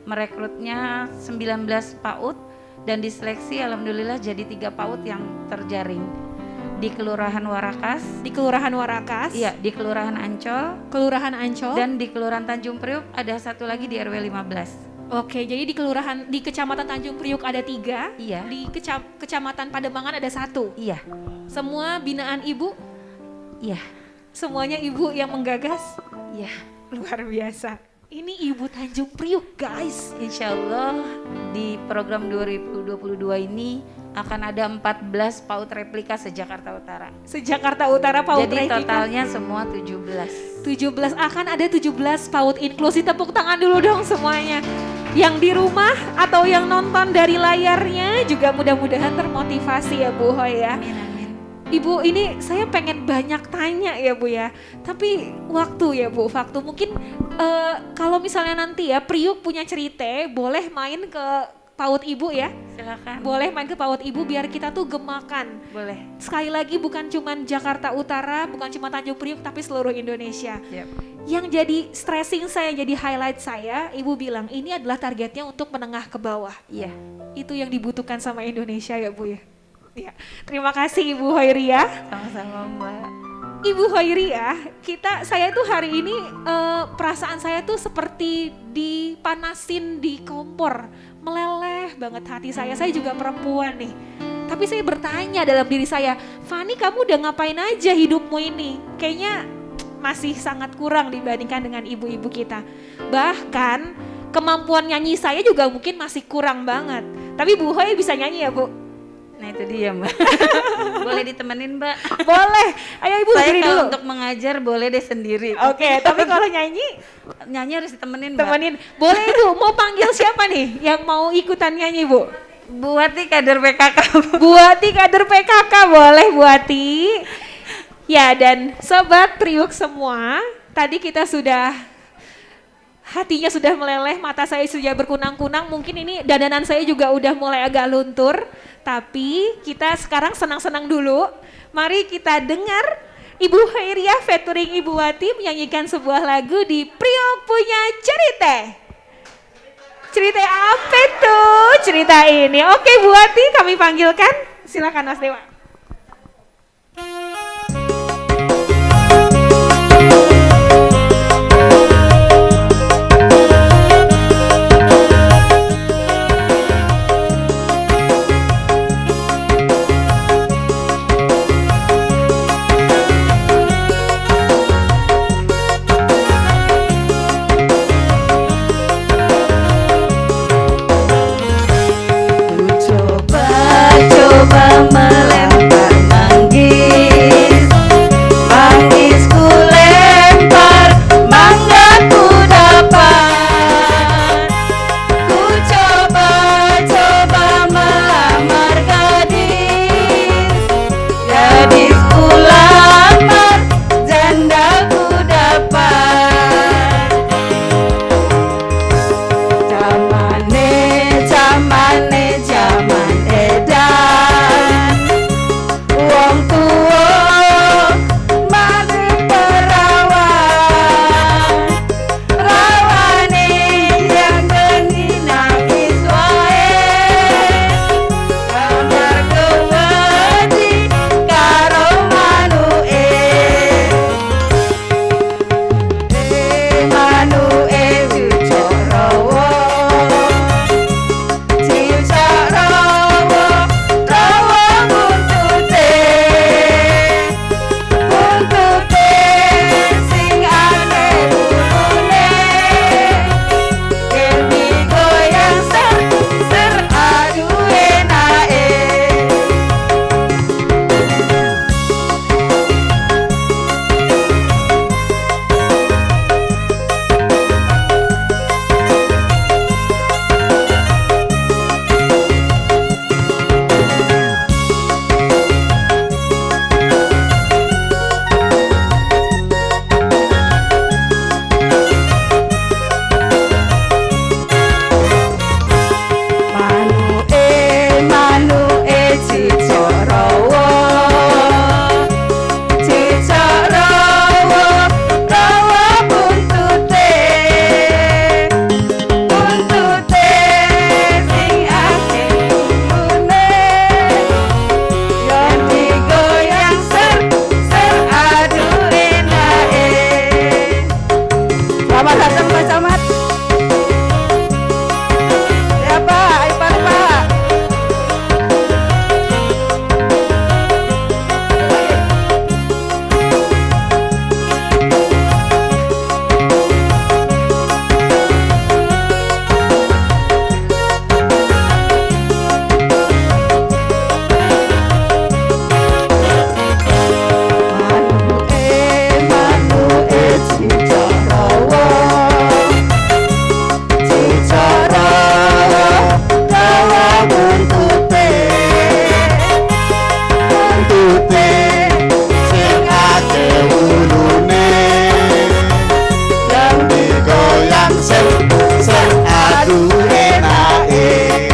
merekrutnya 19 PAUD dan diseleksi alhamdulillah jadi 3 PAUD yang terjaring di Kelurahan Warakas. Di Kelurahan Warakas? Iya, di Kelurahan Ancol. Kelurahan Ancol. Dan di Kelurahan Tanjung Priuk ada satu lagi di RW 15. Oke, jadi di Kecamatan Tanjung Priuk ada 3. Iya. Di Kecamatan Pademangan ada 1. Iya. Semua binaan Ibu? Iya. Semuanya Ibu yang menggagas? Iya. Luar biasa. Ini Ibu Tanjung Priuk guys. Insya Allah di program 2022 ini akan ada 14 PAUD replika se-Jakarta Utara. Se-Jakarta Utara PAUD Jadi replika. totalnya semua 17. 17, akan ada 17 PAUD inklusi. Tepuk tangan dulu dong semuanya. Yang di rumah atau yang nonton dari layarnya juga mudah-mudahan termotivasi ya Bu Hoy ya. Amin, amin. Ibu, ini saya pengen banyak tanya ya Bu ya, tapi waktu ya Bu, waktu mungkin kalau misalnya nanti ya Priuk punya cerita, boleh main ke PAUD Ibu ya? Silakan. Boleh main ke PAUD Ibu biar kita tuh gemakan. Boleh. Sekali lagi bukan cuma Jakarta Utara, bukan cuma Tanjung Priuk, tapi seluruh Indonesia. Siap. Yang jadi stressing saya, jadi highlight saya, Ibu bilang ini adalah targetnya untuk menengah ke bawah. Iya. Itu yang dibutuhkan sama Indonesia ya Bu ya. Ya, terima kasih Ibu Hoiriah. Sama-sama Mbak. Ibu Hoiriah, saya tuh hari ini perasaan saya tuh seperti dipanasin di kompor, meleleh banget hati saya. Saya juga perempuan nih. Tapi saya bertanya dalam diri saya, Fani kamu udah ngapain aja hidupmu ini? Kayaknya masih sangat kurang dibandingkan dengan ibu-ibu kita. Bahkan kemampuan nyanyi saya juga mungkin masih kurang banget. Tapi Bu Hoy bisa nyanyi ya Bu? Nah itu dia Mbak. Boleh ditemenin Mbak? Boleh, ayo Ibu Saya berdiri kalau dulu. untuk mengajar boleh deh sendiri. Oke, tapi kalau nyanyi Nyanyi harus ditemenin Mbak. temenin. Boleh Ibu, mau panggil siapa nih yang mau ikutan nyanyi Bu? Bu Wati kader PKK. Bu Wati kader PKK, boleh Bu Wati. Ya, dan Sobat Priuk semua, tadi kita sudah hatinya sudah meleleh, mata saya sudah berkunang-kunang, mungkin ini dandanan saya juga udah mulai agak luntur. Tapi kita sekarang senang-senang dulu. Mari kita dengar Ibu Hoiriah featuring Ibu Wati menyanyikan sebuah lagu di Priok Punya Cerita. Cerita apa tuh? Cerita ini. Oke Bu Wati, kami panggilkan. Silakan Mas Dewa. buntute sing akeh wulune yang digoyang ser aduh enake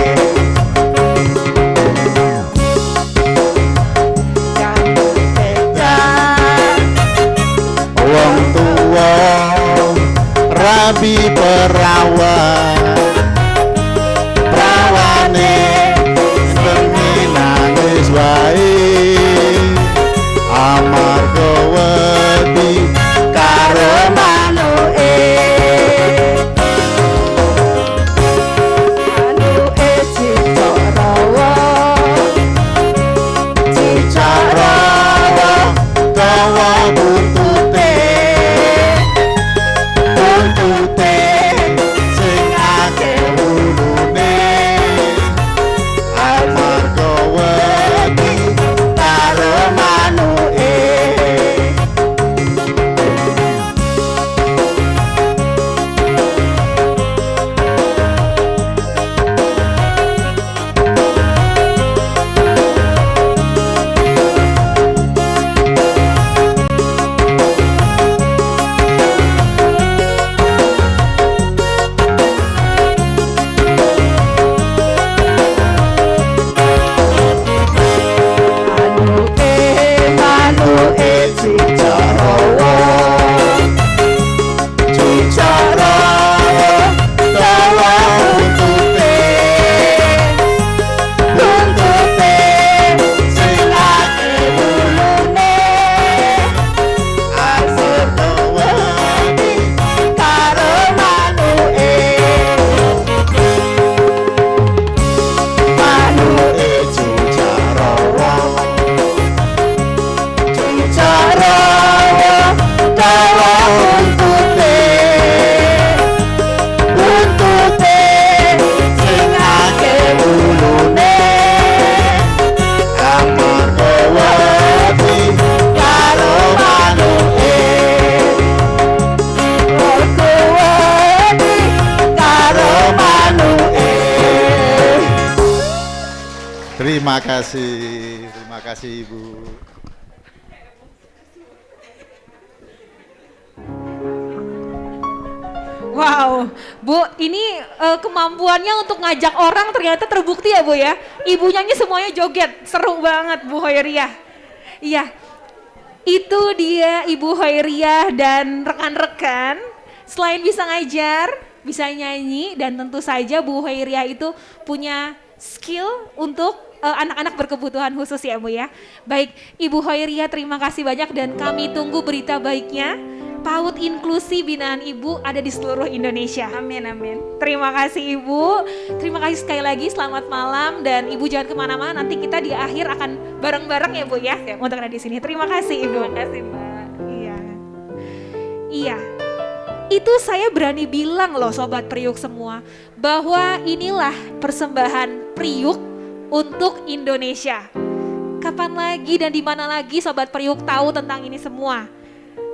wong tuwa rabi perawan prawane bengi nangis wae amarga wedi karo manuke cicak rawa dawa buntute sing akeh wulune amarga wedi karo manuke manuke cicak rawa dawa buntute sing akeh wulune amarga wedi karo manuke cicak rawa dawa buntute sing akeh wulune amarga wedi karo manuke Terima kasih Ibu. Wow, Bu, ini kemampuannya untuk ngajak orang ternyata terbukti ya Bu ya. Ibu nyanyi semuanya joget, seru banget Bu Hoiriah. Iya, itu dia Ibu Hoiriah dan rekan-rekan. Selain bisa ngajar, bisa nyanyi, dan tentu saja Bu Hoiriah itu punya skill untuk anak-anak berkebutuhan khusus ya Bu ya. Baik, Ibu Hoiriah terima kasih banyak dan kami tunggu berita baiknya. PAUD inklusi binaan Ibu ada di seluruh Indonesia. Amin, amin. Terima kasih Ibu. Terima kasih sekali lagi, selamat malam dan Ibu jangan kemana-mana. Nanti kita di akhir akan bareng-bareng ya Bu ya. Untuk ada di sini. Terima kasih Ibu. Terima kasih Mbak. Iya. Iya. Itu saya berani bilang loh Sobat Priuk semua. Bahwa inilah persembahan Priuk untuk Indonesia. Kapan lagi dan di mana lagi Sobat Priuk tahu tentang ini semua?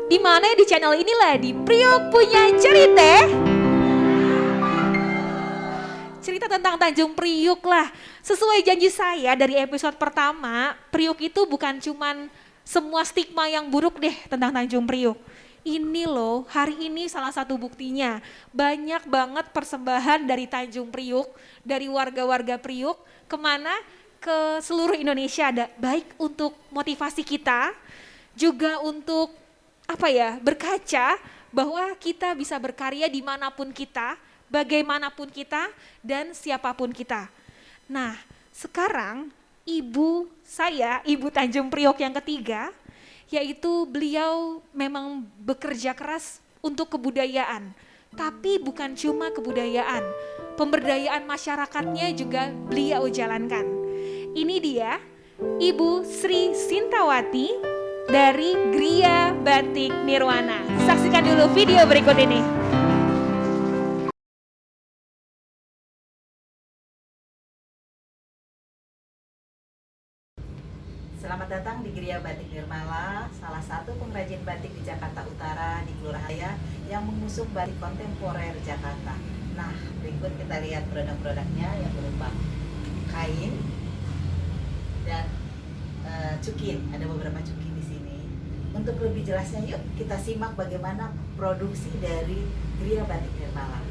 Di mana di channel inilah di Priuk Punya Cerita. Cerita tentang Tanjung Priuk lah. Sesuai janji saya dari episode pertama, Priuk itu bukan cuman semua stigma yang buruk deh tentang Tanjung Priuk. Ini loh, hari ini salah satu buktinya. Banyak banget persembahan dari Tanjung Priuk, dari warga-warga Priuk, kemana? Ke seluruh Indonesia ada. Baik untuk motivasi kita, juga untuk berkaca bahwa kita bisa berkarya dimanapun kita, bagaimanapun kita, dan siapapun kita. Nah, sekarang ibu saya, Ibu Tanjung Priok yang ketiga, yaitu beliau memang bekerja keras untuk kebudayaan. Tapi bukan cuma kebudayaan, pemberdayaan masyarakatnya juga beliau jalankan. Ini dia, Ibu Sri Sintawati, dari Gria Batik Nirwana. Saksikan dulu video berikut ini. Selamat datang di Gria Batik Nirmala, salah satu pengrajin batik di Jakarta Utara di Kelurahan yang mengusung batik kontemporer Jakarta. Nah, berikut kita lihat produk-produknya yang berupa kain dan cukin, ada beberapa cukin di sini. Untuk lebih jelasnya yuk kita simak bagaimana produksi dari Gria Batik Nirmala.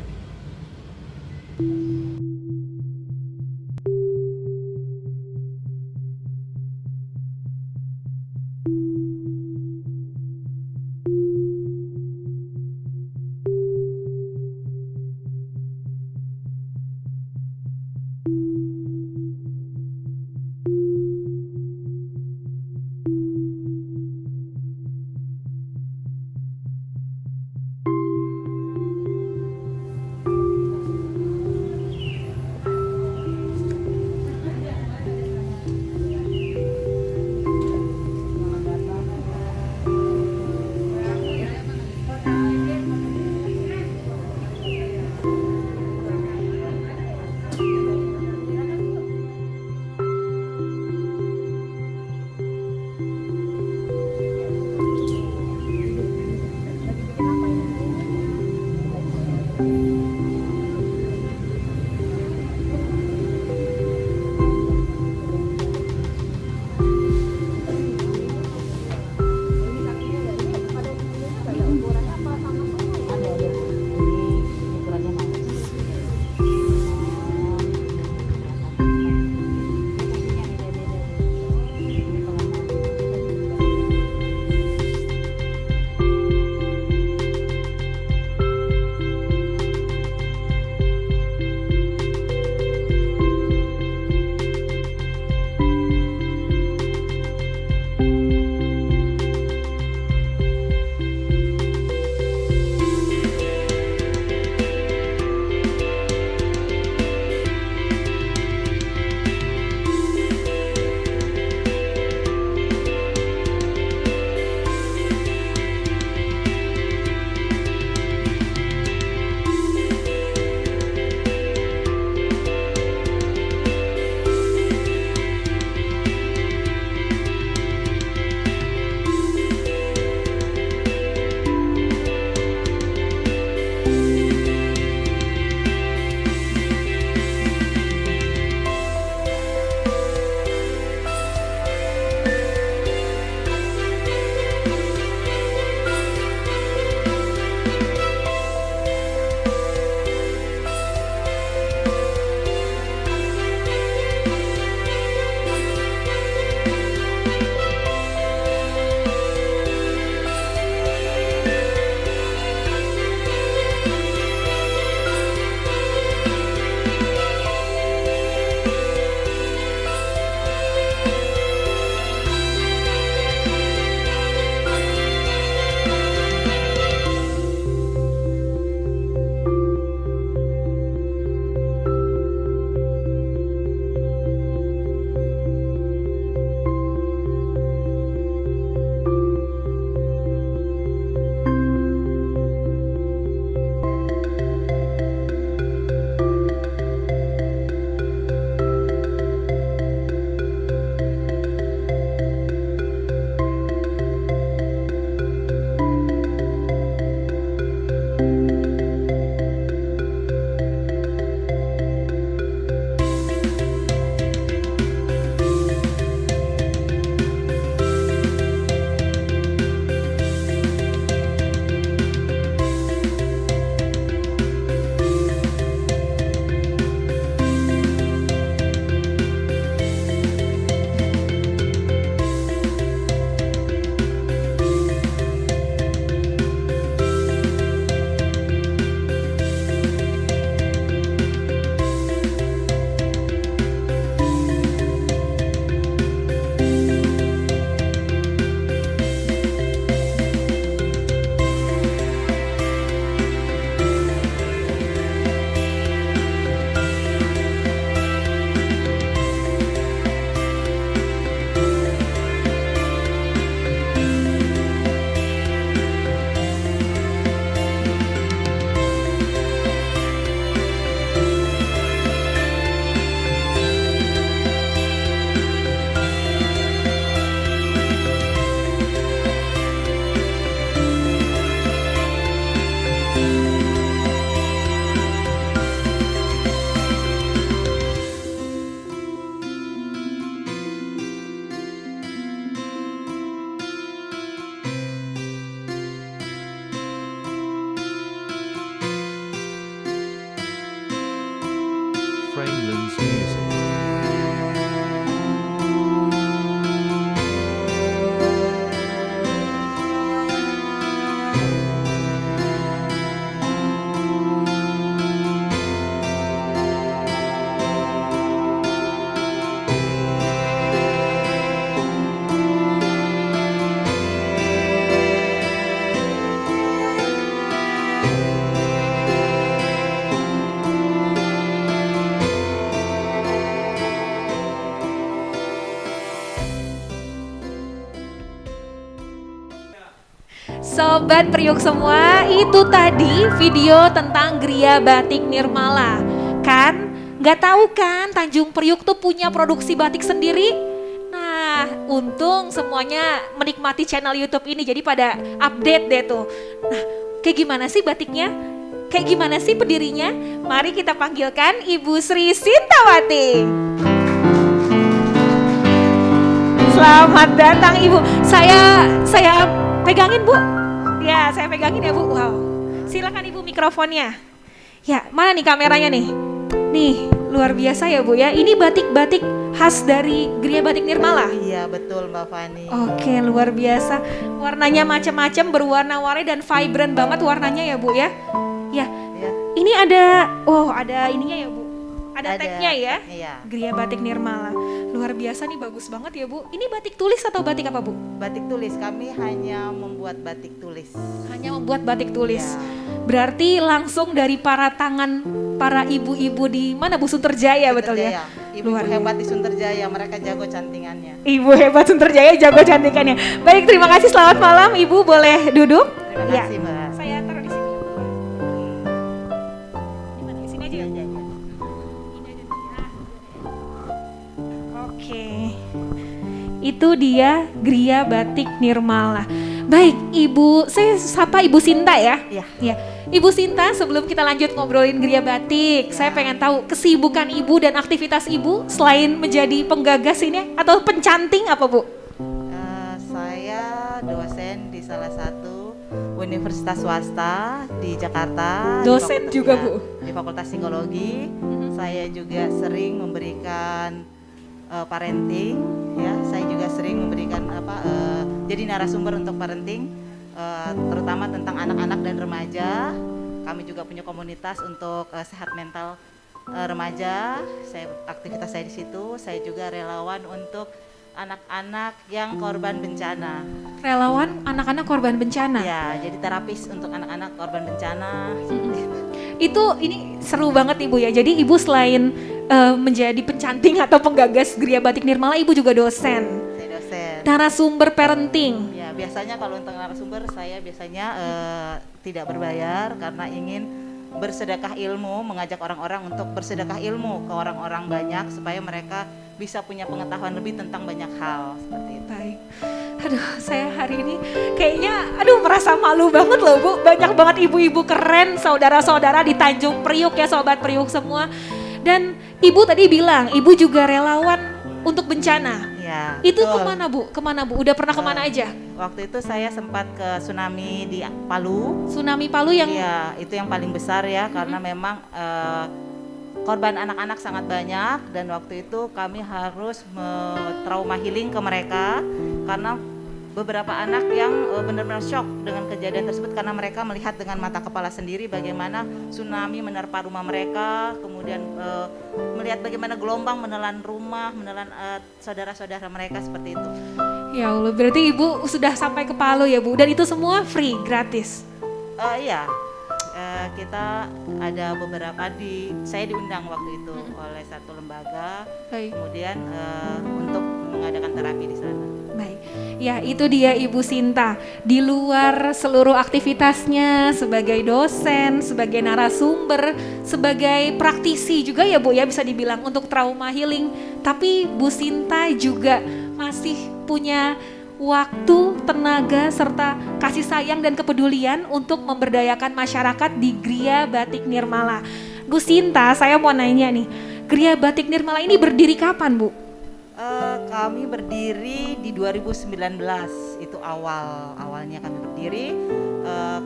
Sobat Priuk semua, itu tadi video tentang Gria Batik Nirmala. Kan, nggak tahu kan Tanjung Priuk tuh punya produksi batik sendiri? Nah, untung semuanya menikmati channel YouTube ini, jadi pada update deh tuh. Nah, kayak gimana sih batiknya? Kayak gimana sih pendirinya? Mari kita panggilkan Ibu Sri Sintawati. Selamat datang Ibu. Saya pegangin Bu. Ya, saya pegangin ya Bu. Wow. Silakan Ibu mikrofonnya. Ya, mana nih kameranya nih? Nih, luar biasa ya Bu ya. Ini batik-batik khas dari Gria Batik Nirmala. Iya, betul Mbak Fani. Oke, luar biasa. Warnanya macam-macam, berwarna-warni dan vibrant banget warnanya ya Bu ya. Ya. Ini ada ininya ya Bu. Ada tagnya ya. Iya. Gria Batik Nirmala. Luar biasa nih, bagus banget ya Bu. Ini batik tulis atau batik apa Bu? Batik tulis, kami hanya membuat batik tulis. Hanya membuat batik tulis. Ya. Berarti langsung dari para tangan para ibu-ibu di mana Bu? Sunterjaya betul ya? Ibu hebat di Sunterjaya, mereka jago cantingannya. Ibu hebat Sunterjaya jago cantikannya. Baik, terima kasih, selamat malam. Ibu boleh duduk? Terima kasih Mbak. Saya taruh di sini. Di mana? Di sini aja ya? Ini aja. Oke. Itu dia Gria Batik Nirmala. Baik, Ibu, saya sapa Ibu Sinta ya. Iya. Ya. Ibu Sinta, sebelum kita lanjut ngobrolin Gria Batik, saya pengen tahu kesibukan Ibu dan aktivitas Ibu selain menjadi penggagas ini atau pencanting apa Bu? Saya dosen di salah satu universitas swasta di Jakarta. Dosen di juga Bu? Di Fakultas Psikologi. Saya juga sering memberikan parenting, ya. Saya juga sering memberikan jadi narasumber untuk parenting, terutama tentang anak-anak dan remaja. Kami juga punya komunitas untuk sehat mental remaja. Aktivitas saya di situ. Saya juga relawan untuk anak-anak yang korban bencana. Relawan anak-anak korban bencana? Ya, jadi terapis untuk anak-anak korban bencana. Itu ini seru banget Ibu ya. Jadi Ibu selain menjadi pencanting atau penggagas Gria Batik Nirmala, Ibu juga dosen. Saya dosen. Narasumber parenting. Ya, biasanya kalau untuk narasumber saya biasanya tidak berbayar karena ingin bersedekah ilmu, mengajak orang-orang untuk bersedekah ilmu ke orang-orang banyak supaya mereka bisa punya pengetahuan lebih tentang banyak hal seperti itu. Baik. Aduh, saya hari ini kayaknya merasa malu banget loh Bu. Banyak banget ibu-ibu keren, saudara-saudara di Tanjung Priuk ya, sobat Priuk semua. Dan Ibu tadi bilang, Ibu juga relawan untuk bencana. Ya, itu betul. Kemana Bu? Udah pernah kemana aja? Waktu itu saya sempat ke tsunami di Palu. Tsunami Palu yang? Iya, itu yang paling besar ya, karena memang korban anak-anak sangat banyak dan waktu itu kami harus trauma healing ke mereka karena beberapa anak yang benar-benar shock dengan kejadian tersebut karena mereka melihat dengan mata kepala sendiri bagaimana tsunami menerpa rumah mereka, kemudian melihat bagaimana gelombang menelan rumah, menelan saudara-saudara mereka seperti itu. Ya Allah, berarti Ibu sudah sampai ke Palu ya Bu, dan itu semua free, gratis? Iya, kita ada beberapa saya diundang waktu itu oleh satu lembaga. Baik. Kemudian untuk mengadakan terapi di sana. Baik, ya itu dia Ibu Sinta. Di luar seluruh aktivitasnya sebagai dosen, sebagai narasumber, sebagai praktisi juga ya Bu ya, bisa dibilang untuk trauma healing. Tapi Bu Sinta juga masih punya waktu, tenaga, serta kasih sayang dan kepedulian untuk memberdayakan masyarakat di Gria Batik Nirmala. Bu Sinta, saya mau nanya nih, Gria Batik Nirmala ini berdiri kapan Bu? Kami berdiri di 2019, itu awalnya kami berdiri.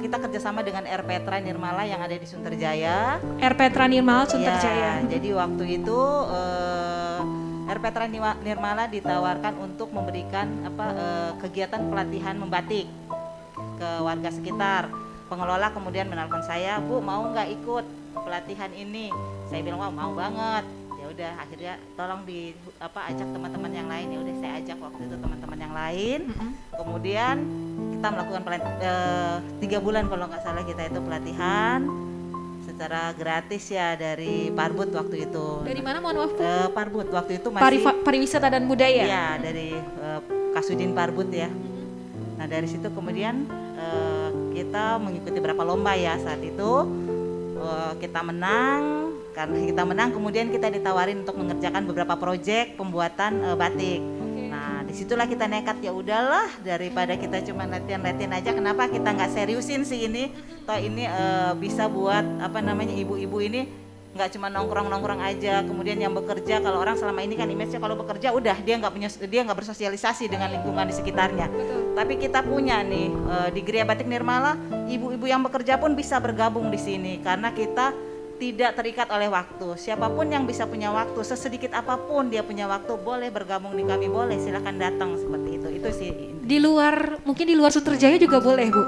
Kita kerjasama dengan R. Petra Nirmala yang ada di Sunterjaya. R. Petra Nirmala Sunterjaya. Ya, jadi waktu itu R. Petra Nirmala ditawarkan untuk memberikan kegiatan pelatihan membatik ke warga sekitar. Pengelola kemudian menelpon saya, Bu mau nggak ikut pelatihan ini? Saya bilang wah mau banget. Ya udah akhirnya tolong ajak teman-teman yang lain. Ya udah saya ajak waktu itu teman-teman yang lain. Kemudian kita melakukan 3 bulan kalau nggak salah kita itu pelatihan secara gratis ya dari Parbud waktu itu. Dari mana mohon maaf? Parbud waktu itu masih Pariwisata dan Budaya. Iya, dari Kasudin Parbud ya. Nah dari situ kemudian kita mengikuti beberapa lomba ya. Saat itu kita menang. Karena kita menang kemudian kita ditawarin untuk mengerjakan beberapa proyek pembuatan batik. Nah disitulah kita nekat, ya udahlah daripada kita cuma latihan-latihan aja, kenapa kita nggak seriusin sih ini? Toh ini bisa buat ibu-ibu ini nggak cuma nongkrong-nongkrong aja. Kemudian yang bekerja, kalau orang selama ini kan image-nya kalau bekerja udah dia nggak bersosialisasi dengan lingkungan di sekitarnya. Tapi kita punya nih di Gria Batik Nirmala, ibu-ibu yang bekerja pun bisa bergabung di sini karena kita tidak terikat oleh waktu. Siapapun yang bisa punya waktu, sesedikit apapun dia punya waktu, boleh bergabung di kami, boleh silahkan datang seperti itu. Itu sih. Mungkin di luar Sutrajaya juga boleh Bu?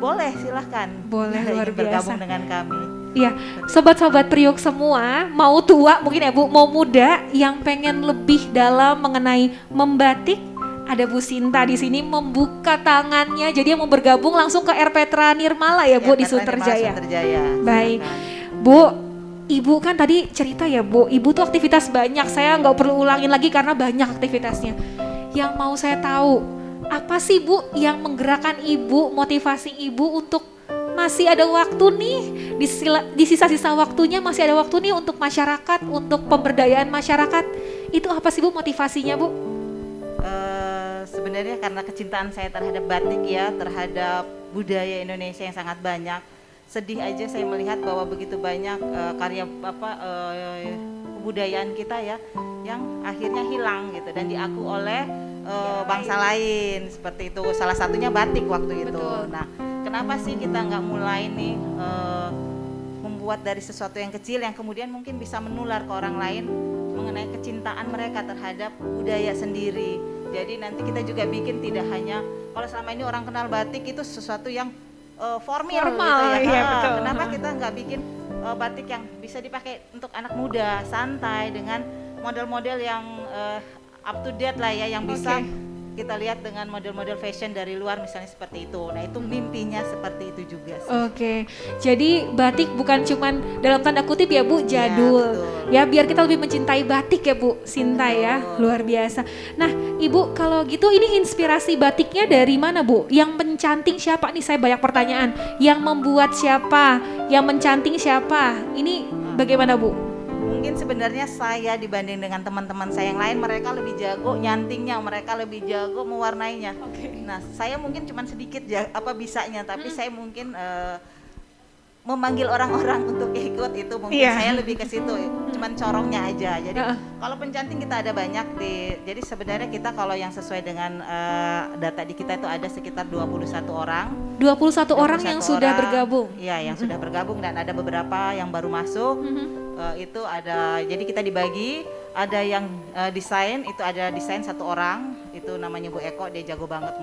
Boleh, silahkan. Boleh, luar biasa. Bergabung dengan kami. Iya, sobat-sobat Priuk semua, mau tua mungkin ya Bu, mau muda yang pengen lebih dalam mengenai membatik, ada Bu Sinta di sini membuka tangannya, jadi yang mau bergabung langsung ke RPTRA Nirmala ya Bu di Sutrajaya. Baik. Bu, Ibu kan tadi cerita ya Bu, Ibu tuh aktivitas banyak, saya nggak perlu ulangin lagi karena banyak aktivitasnya. Yang mau saya tahu, apa sih Bu yang menggerakkan Ibu, motivasi Ibu untuk masih ada waktu nih, di sisa-sisa waktunya masih ada waktu nih untuk masyarakat, untuk pemberdayaan masyarakat. Itu apa sih Bu motivasinya Bu? Sebenarnya karena kecintaan saya terhadap batik ya, terhadap budaya Indonesia yang sangat banyak. Sedih aja saya melihat bahwa begitu banyak karya kebudayaan kita ya yang akhirnya hilang gitu dan diaku oleh bangsa lain seperti itu. Salah satunya batik waktu itu. Betul. Nah, kenapa sih kita nggak mulai nih membuat dari sesuatu yang kecil yang kemudian mungkin bisa menular ke orang lain mengenai kecintaan mereka terhadap budaya sendiri. Jadi nanti kita juga bikin tidak hanya kalau selama ini orang kenal batik itu sesuatu yang formal gitu ya. Iya, betul. Kenapa kita nggak bikin batik yang bisa dipakai untuk anak muda, santai dengan model-model yang up to date lah ya, yang bisa kita lihat dengan model-model fashion dari luar misalnya seperti itu. Nah itu mimpinya seperti itu juga sih. Oke, jadi batik bukan cuman dalam tanda kutip ya Bu, jadul. Ya biar kita lebih mencintai batik ya Bu Sinta ya, luar biasa. Nah Ibu kalau gitu ini inspirasi batiknya dari mana Bu? Yang mencanting siapa nih, saya banyak pertanyaan. Yang membuat siapa? Yang mencanting siapa? Ini bagaimana Bu? Mungkin sebenarnya saya dibanding dengan teman-teman saya yang lain, mereka lebih jago nyantingnya, mereka lebih jago mewarnainya. Nah saya mungkin cuma sedikit bisanya, tapi saya mungkin memanggil orang-orang untuk ikut itu mungkin saya lebih ke situ, cuman corongnya aja. Jadi kalau pencanting kita ada banyak jadi sebenarnya kita kalau yang sesuai dengan data di kita itu ada sekitar 21 orang. 21 orang yang sudah bergabung? Iya, yang sudah bergabung dan ada beberapa yang baru masuk. Itu ada, jadi kita dibagi, ada yang desain, itu ada desain 1 orang, itu namanya Bu Eko, dia jago banget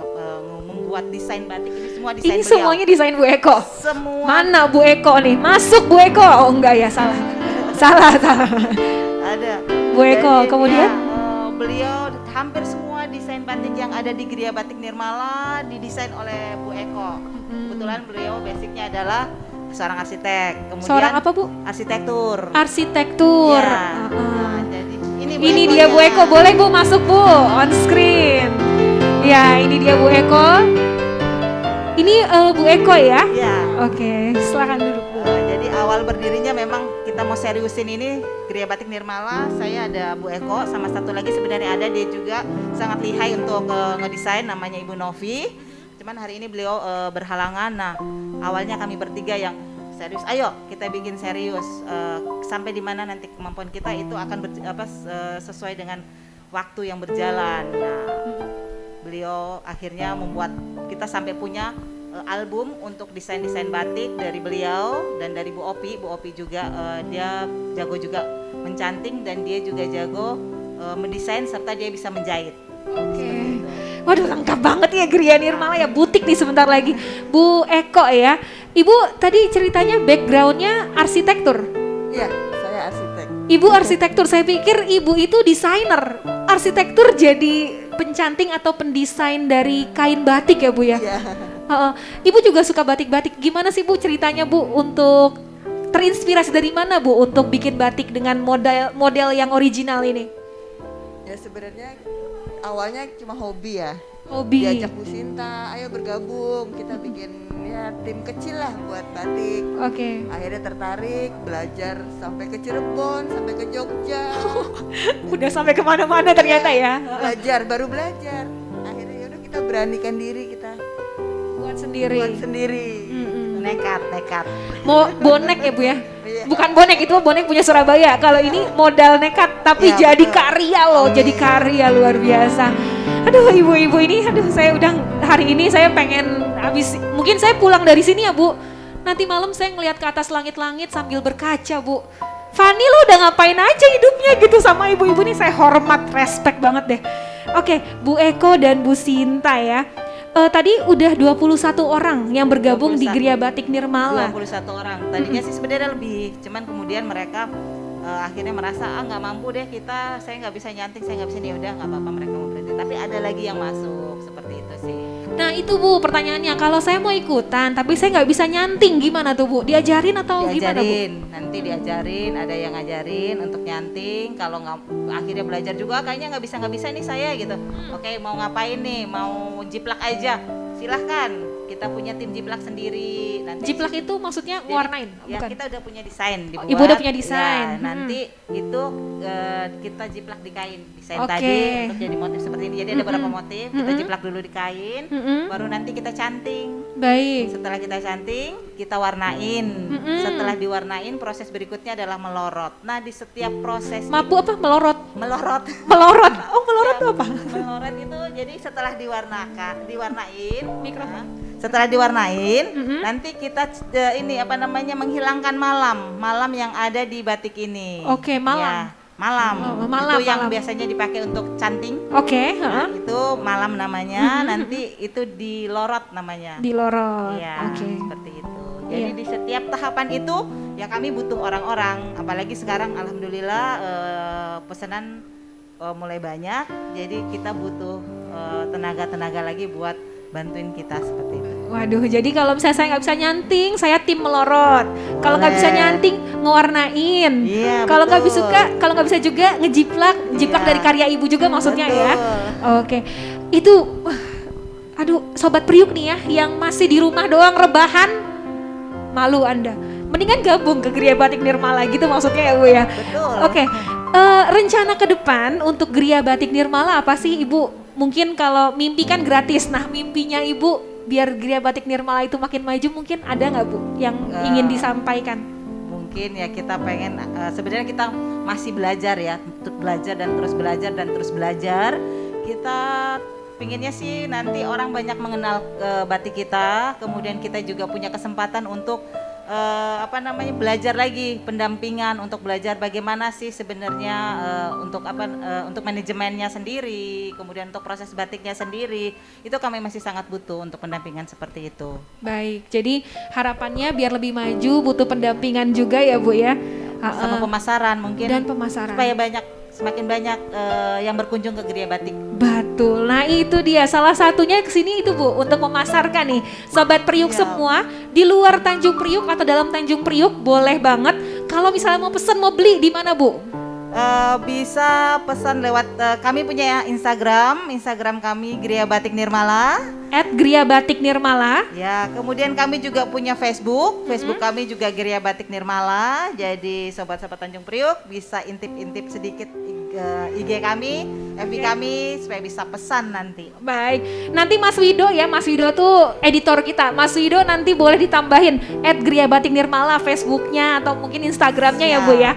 membuat desain batik, ini semua desain ini beliau. semuanya desain Bu Eko? Semua. Mana Bu Eko nih? Masuk Bu Eko? Oh enggak ya, salah. salah. Ada. Bu Eko, Jadi, kemudian? Beliau hampir semua desain batik yang ada di Gria Batik Nirmala didesain oleh Bu Eko. Kebetulan beliau basicnya adalah seorang arsitek. Kemudian Seorang apa Bu? Arsitektur. Arsitektur. Ya. Nah, jadi ini dia Bu Eko, boleh Bu masuk Bu, on screen. Ya, ini dia Bu Eko. Ini Bu Eko ya? Iya. Oke, silakan duduk Bu. Jadi awal berdirinya memang kita mau seriusin ini Gria Batik Nirmala. Saya ada Bu Eko, sama satu lagi sebenarnya ada, dia juga sangat lihai untuk ngedesain, namanya Ibu Novi. Cuman hari ini beliau berhalangan. Nah, awalnya kami bertiga yang serius. Ayo kita bikin serius. Sampai di mana nanti kemampuan kita itu akan sesuai dengan waktu yang berjalan. Nah, beliau akhirnya membuat kita sampai punya album untuk desain-desain batik dari beliau dan dari Bu Opi. Bu Opi juga dia jago juga mencanting dan dia juga jago mendesain serta dia bisa menjahit. Oke. Waduh lengkap banget ya Gria Nirmala ya, butik nih sebentar lagi. Bu Eko ya, Ibu tadi ceritanya backgroundnya arsitektur. Iya, saya arsitek. Ibu arsitektur, saya pikir Ibu itu desainer. Arsitektur jadi pencanting atau pendesain dari kain batik ya Bu ya? Iya. Ibu juga suka batik-batik, gimana sih Bu ceritanya Bu untuk terinspirasi dari mana Bu untuk bikin batik dengan model yang original ini? Ya sebenarnya awalnya cuma hobi ya. Hobi. Diajak Bu Sinta, ayo bergabung, kita bikin ya tim kecil lah buat batik. Oke. Akhirnya tertarik, belajar sampai ke Cirebon, sampai ke Jogja. Udah sampai kemana-mana ternyata ya. Baru belajar. Akhirnya yaudah kita beranikan diri kita Buat sendiri. buat sendiri. Nekat. Mau bonek ya Bu ya? Iya. Bukan bonek, itu bonek punya Surabaya. Kalau ini modal nekat tapi Iya, jadi betul. karya loh, jadi karya luar biasa. Aduh ibu-ibu ini, saya udah hari ini saya pengen mungkin saya pulang dari sini ya Bu. Nanti malam saya ngelihat ke atas langit-langit sambil berkaca Bu. Fani lo udah ngapain aja hidupnya gitu sama ibu-ibu ini, saya hormat, respect banget deh. Oke, Bu Eko dan Bu Sinta ya. Tadi udah 21 orang yang bergabung di 21. Gria Batik Nirmala. 21 orang. Tadinya sih sebenarnya lebih, cuman kemudian mereka akhirnya merasa nggak mampu deh saya nggak bisa nyanting, saya nggak bisa, ya udah nggak apa-apa, mereka mau berhenti. Tapi ada lagi yang masuk seperti itu sih. Nah itu Bu pertanyaannya, kalau saya mau ikutan tapi saya nggak bisa nyanting gimana tuh Bu? Diajarin atau gimana Bu? Nanti diajarin, ada yang ngajarin untuk nyanting. Kalau nggak akhirnya belajar juga kayaknya nggak bisa nih saya gitu. Oke, mau ngapain nih? Mau jiplak aja, silahkan. Kita punya tim jiplak sendiri. Nanti Jiplak itu maksudnya warnain? Ya Bukan? kita udah punya desain dibuat. Ibu udah punya desain. Ya, nanti itu kita jiplak di kain. Desain Oke. tadi untuk jadi motif seperti ini. Jadi ada beberapa motif, kita jiplak dulu di kain, baru nanti kita canting. Baik. Setelah kita canting, kita warnain. Setelah diwarnain, proses berikutnya adalah melorot. Nah, di setiap proses Mapu apa? Melorot? melorot. Melorot? Oh melorot itu apa? Melorot itu jadi setelah diwarnain, Mikrofon. setelah diwarnain, nanti kita menghilangkan malam yang ada di batik ini. Oke, malam. Ya, malam. Oh, malam, Itu yang malam. biasanya dipakai untuk canting. Oke, Nah, itu malam namanya. Nanti itu dilorot namanya. Dilorot. Ya, Oke. seperti itu. Jadi Iya. di setiap tahapan itu ya kami butuh orang-orang. Apalagi sekarang alhamdulillah pesanan mulai banyak. Jadi kita butuh tenaga-tenaga lagi buat bantuin kita seperti itu. Waduh, jadi kalau misalnya saya nggak bisa nyanting, saya tim melorot. Kalau nggak bisa nyanting, ngewarnain. Iya, Kalau nggak betul. kalau nggak bisa juga jiplak Iya. dari karya ibu juga maksudnya ya. Betul. Oke, itu, aduh, sobat Priuk nih ya, yang masih di rumah doang rebahan, malu Anda. Mendingan gabung ke Gria Batik Nirmala gitu maksudnya ya Bu ya. Betul. Oke, rencana ke depan untuk Gria Batik Nirmala apa sih Ibu? Mungkin kalau mimpi kan gratis, nah mimpinya Ibu biar Gria Batik Nirmala itu makin maju mungkin ada nggak Bu yang ingin disampaikan? Mungkin ya kita pengen, sebenarnya kita masih belajar ya, untuk belajar dan terus belajar dan terus belajar. Kita pinginnya sih nanti orang banyak mengenal batik kita, kemudian kita juga punya kesempatan untuk belajar lagi, pendampingan untuk belajar bagaimana sih sebenarnya untuk manajemennya sendiri, kemudian untuk proses batiknya sendiri, itu kami masih sangat butuh untuk pendampingan seperti itu. Baik, jadi harapannya biar lebih maju butuh pendampingan juga ya Bu ya. Sama pemasaran mungkin. Dan pemasaran. Supaya semakin banyak yang berkunjung ke Gria Batik. Betul, nah itu dia salah satunya kesini itu Bu untuk memasarkan nih Sobat Priuk semua di luar Tanjung Priuk atau dalam Tanjung Priuk boleh banget. Kalau misalnya mau pesan mau beli di mana Bu? Bisa pesan lewat kami punya Instagram kami Gria Batik Nirmala @griabatiknirmala. ya, kemudian kami juga punya Facebook kami juga Gria Batik Nirmala. Jadi sobat-sobat Tanjung Priuk bisa intip-intip sedikit IG kami, FB kami supaya bisa pesan nanti. Baik, nanti Mas Wido ya, Mas Wido tuh editor kita. Mas Wido nanti boleh ditambahin @griabatiknirmala Facebooknya atau mungkin Instagramnya ya Bu ya.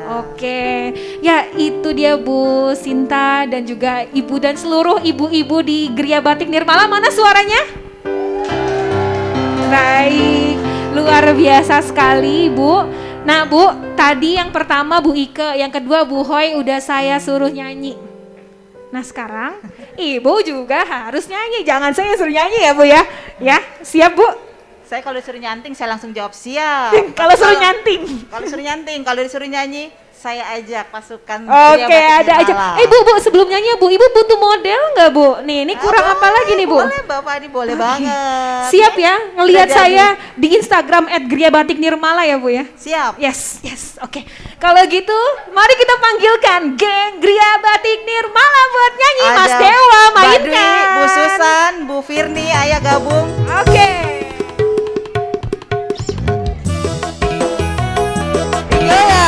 Oke, ya itu dia Bu Sinta dan juga Ibu dan seluruh ibu-ibu di Gria Batik Nirmala. Mana suaranya? Baik, luar biasa sekali Bu. Nah Bu, tadi yang pertama Bu Ike, yang kedua Bu Hoy udah saya suruh nyanyi. Nah sekarang Ibu juga harus nyanyi, jangan saya suruh nyanyi ya Bu ya. Ya, siap Bu? Saya kalau disuruh nyanting saya langsung jawab siap. Kalau suruh nyanting. Kalau disuruh nyanting, kalau disuruh nyanyi saya ajak pasukan Oke, Gria Batik ada aja. Nirmala. Bu, sebelum nyanyi Bu, Ibu butuh model nggak Bu? Nih, ini kurang apa lagi nih Bu? Boleh Bapak, ini boleh banget. Siap ya, ngelihat Udah jadi. saya di Instagram @griabatiknirmala ya Bu ya? Siap. Yes, oke. Kalau gitu, mari kita panggilkan geng Gria Batik Nirmala buat nyanyi. Mas Ada Dewa Mbak mainkan. Dwi, Bu Susan, Bu Firni, ayo gabung. Oke. Karena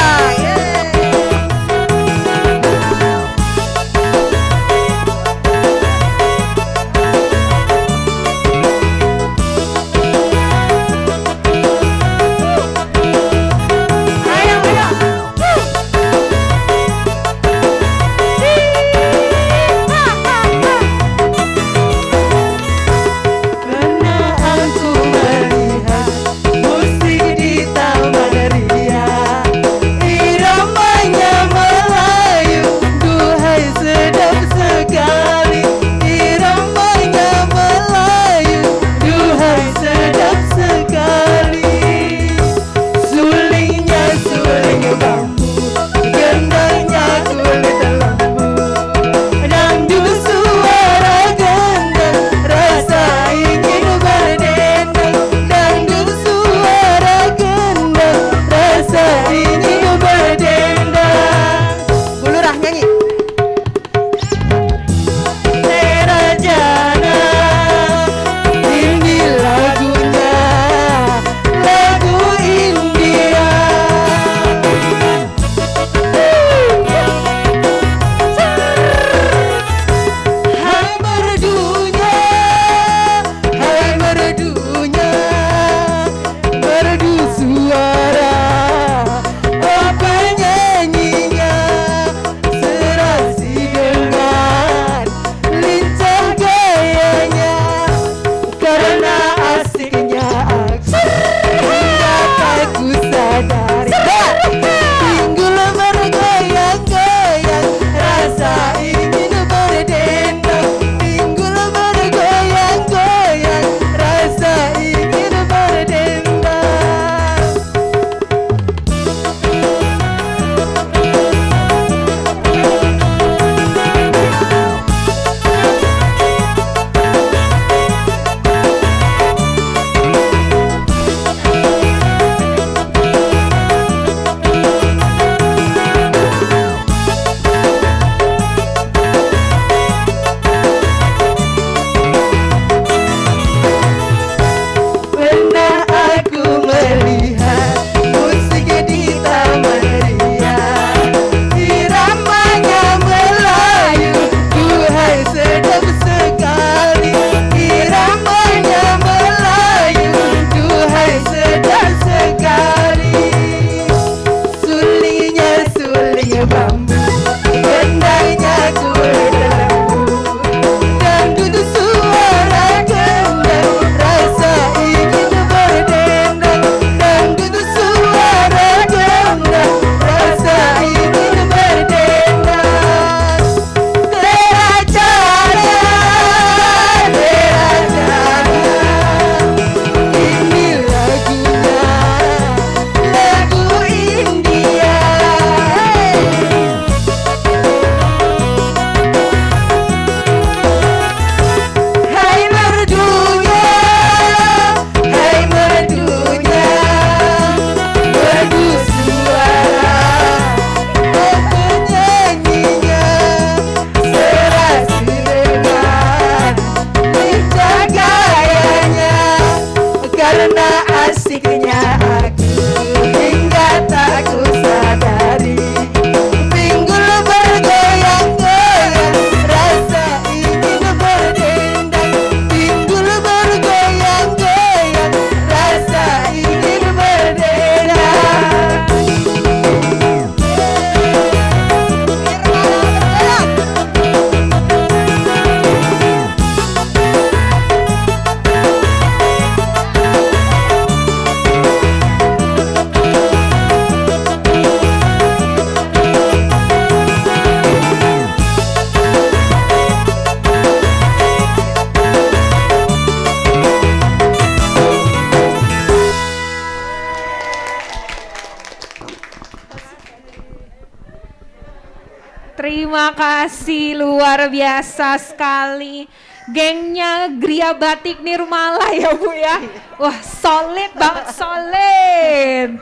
terima kasih, luar biasa sekali. Gengnya Gria Batik Nirmala ya Bu ya. Wah solid banget, solid.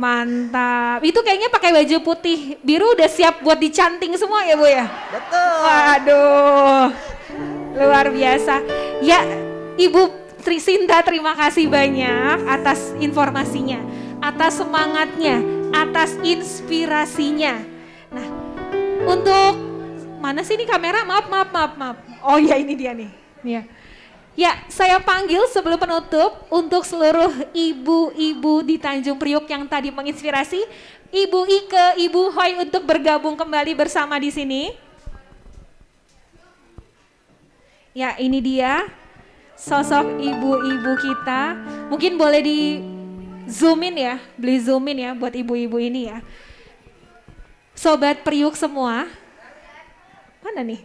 Mantap. Itu kayaknya pakai baju putih biru udah siap buat dicanting semua ya Bu ya? Betul. Waduh, luar biasa. Ya Ibu Trisinta, terima kasih banyak atas informasinya, atas semangatnya, atas inspirasinya. Nah, untuk mana sih ini kamera? Maaf. Oh ya ini dia nih. Ya, saya panggil sebelum penutup untuk seluruh ibu-ibu di Tanjung Priok yang tadi menginspirasi, Ibu Ike, Ibu Hoi untuk bergabung kembali bersama di sini. Ya, ini dia sosok ibu-ibu kita. Mungkin boleh di zoomin ya, beli zoomin ya buat ibu-ibu ini ya. Sobat Priuk semua, mana nih?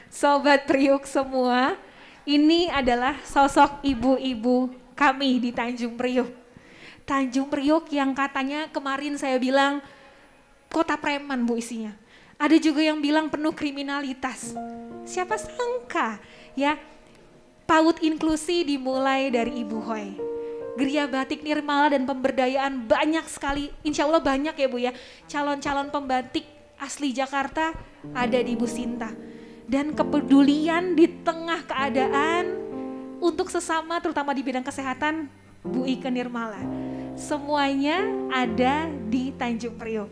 Sobat Priuk semua, ini adalah sosok ibu-ibu kami di Tanjung Priok. Tanjung Priok yang katanya kemarin saya bilang kota preman Bu isinya. Ada juga yang bilang penuh kriminalitas. Siapa sangka ya, PAUD inklusi dimulai dari Ibu Hoi. Gria Batik Nirmala dan pemberdayaan banyak sekali, insya Allah banyak ya Bu ya. Calon-calon pembatik asli Jakarta ada di Bu Sinta. Dan kepedulian di tengah keadaan untuk sesama terutama di bidang kesehatan Bu Ike Nirmala. Semuanya ada di Tanjung Priok.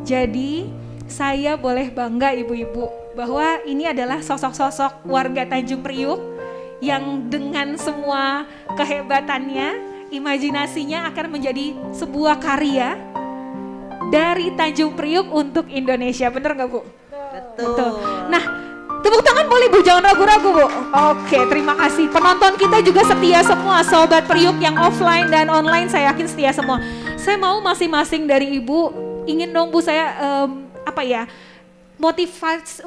Jadi saya boleh bangga ibu-ibu bahwa ini adalah sosok-sosok warga Tanjung Priok yang dengan semua kehebatannya, imajinasinya akan menjadi sebuah karya dari Tanjung Priok untuk Indonesia. Bener gak Bu? Betul. Nah, tepuk tangan boleh Bu, jangan ragu-ragu Bu. Oke, terima kasih. Penonton kita juga setia semua, Sobat Priuk yang offline dan online saya yakin setia semua. Saya mau masing-masing dari Ibu, ingin dong Bu saya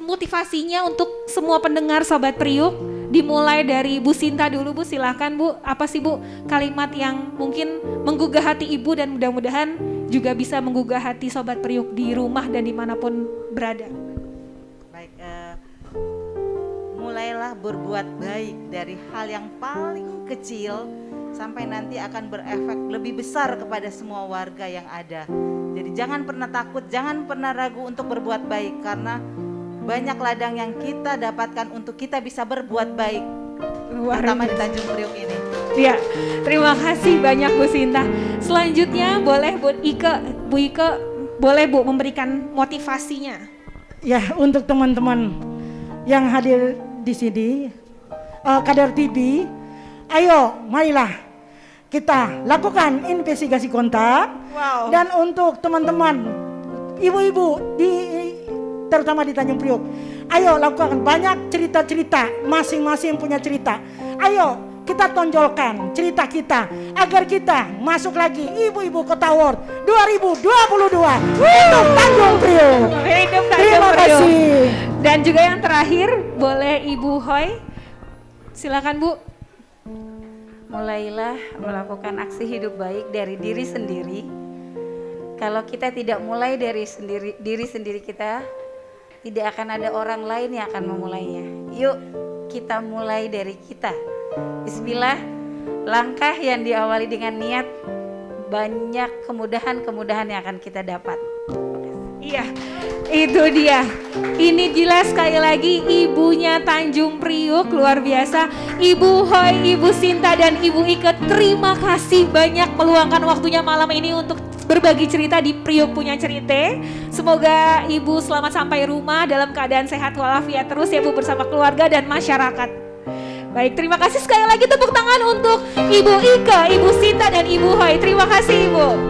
motivasinya untuk semua pendengar Sobat Priuk. Dimulai dari Bu Sinta dulu Bu, silahkan Bu. Apa sih Bu kalimat yang mungkin menggugah hati Ibu dan mudah-mudahan juga bisa menggugah hati Sobat Priuk di rumah dan dimanapun berada. Baik, mulailah berbuat baik dari hal yang paling kecil sampai nanti akan berefek lebih besar kepada semua warga yang ada. Jadi jangan pernah takut, jangan pernah ragu untuk berbuat baik karena banyak ladang yang kita dapatkan untuk kita bisa berbuat baik. Terutama di Tanjung Priok ini. Iya, terima kasih banyak Bu Sinta. Selanjutnya boleh Bu Ike boleh Bu memberikan motivasinya. Ya, untuk teman-teman yang hadir di sini, Kader TV, ayo marilah kita lakukan investigasi kontak. Wow. Dan untuk teman-teman ibu-ibu terutama di Tanjung Priok, ayo lakukan banyak cerita-cerita, masing-masing punya cerita. Ayo kita tonjolkan cerita kita agar kita masuk lagi Ibu-Ibu Kota Award 2022 untuk Tanjung Priok. Terima kasih. Dan juga yang terakhir boleh Ibu Hoi, silakan Bu. Mulailah melakukan aksi hidup baik dari diri sendiri. Kalau kita tidak mulai dari diri sendiri kita, tidak akan ada orang lain yang akan memulainya. Yuk kita mulai dari kita. Bismillah, langkah yang diawali dengan niat, banyak kemudahan-kemudahan yang akan kita dapat. Iya, itu dia. Ini jelas sekali lagi ibunya Tanjung Priok, luar biasa. Ibu Hoi, Ibu Sinta dan Ibu Ike, terima kasih banyak meluangkan waktunya malam ini untuk berbagi cerita di Priok Punya Cerita. Semoga Ibu selamat sampai rumah dalam keadaan sehat walafiat terus ya Bu bersama keluarga dan masyarakat. Baik, terima kasih sekali lagi, tepuk tangan untuk Ibu Ike, Ibu Sinta dan Ibu Hoi. Terima kasih Ibu.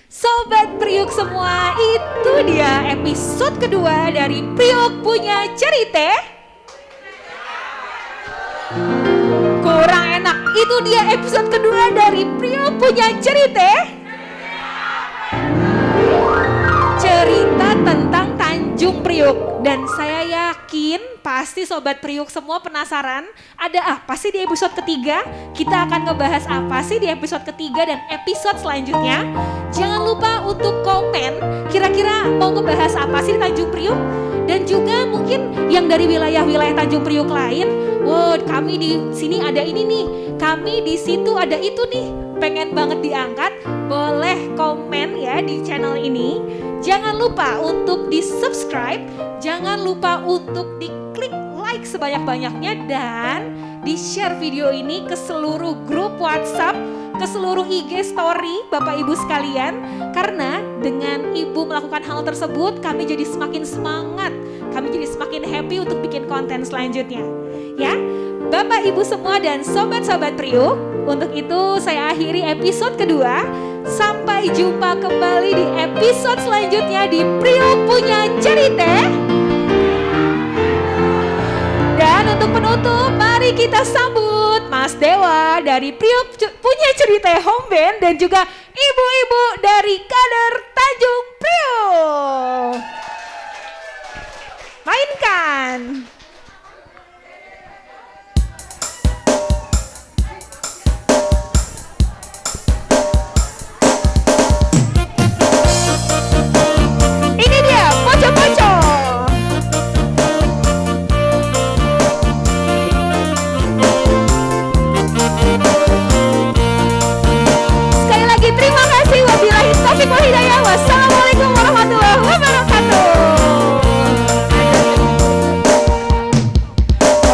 Sobat Priok semua, itu dia episode kedua dari Priok Punya Cerita. Kurang enak, itu dia episode kedua dari Priok Punya Cerita. Cerita tentang Tanjung Tanjung Priuk. Dan saya yakin pasti Sobat Priuk semua penasaran ada apa sih di episode ketiga? Kita akan ngebahas apa sih di episode ketiga dan episode selanjutnya. Jangan lupa untuk komen kira-kira mau ngebahas apa sih di Tanjung Priuk. Dan juga mungkin yang dari wilayah-wilayah Tanjung Priuk lain, wow kami di sini ada ini nih, kami di situ ada itu nih, pengen banget diangkat, boleh komen ya di channel ini. Jangan lupa untuk di subscribe, jangan lupa untuk diklik like sebanyak-banyaknya dan di share video ini ke seluruh grup WhatsApp, ke seluruh IG story Bapak Ibu sekalian. Karena dengan Ibu melakukan hal tersebut kami jadi semakin semangat, kami jadi semakin happy untuk bikin konten selanjutnya. Ya, Bapak Ibu semua dan sobat-sobat Priuk, untuk itu saya akhiri episode kedua. Sampai jumpa kembali di episode selanjutnya di Priuk Punya Cerita. Dan untuk penutup, mari kita sambut Mas Dewa dari Priuk Punya Cerita Home Band dan juga ibu-ibu dari kader Tanjung Priuk. Mainkan. Ini dia, poco-poco. Sekali lagi terima kasih. Wabillahi taufiq wal hidayah. Wassalamualaikum warahmatullahi wabarakatuh.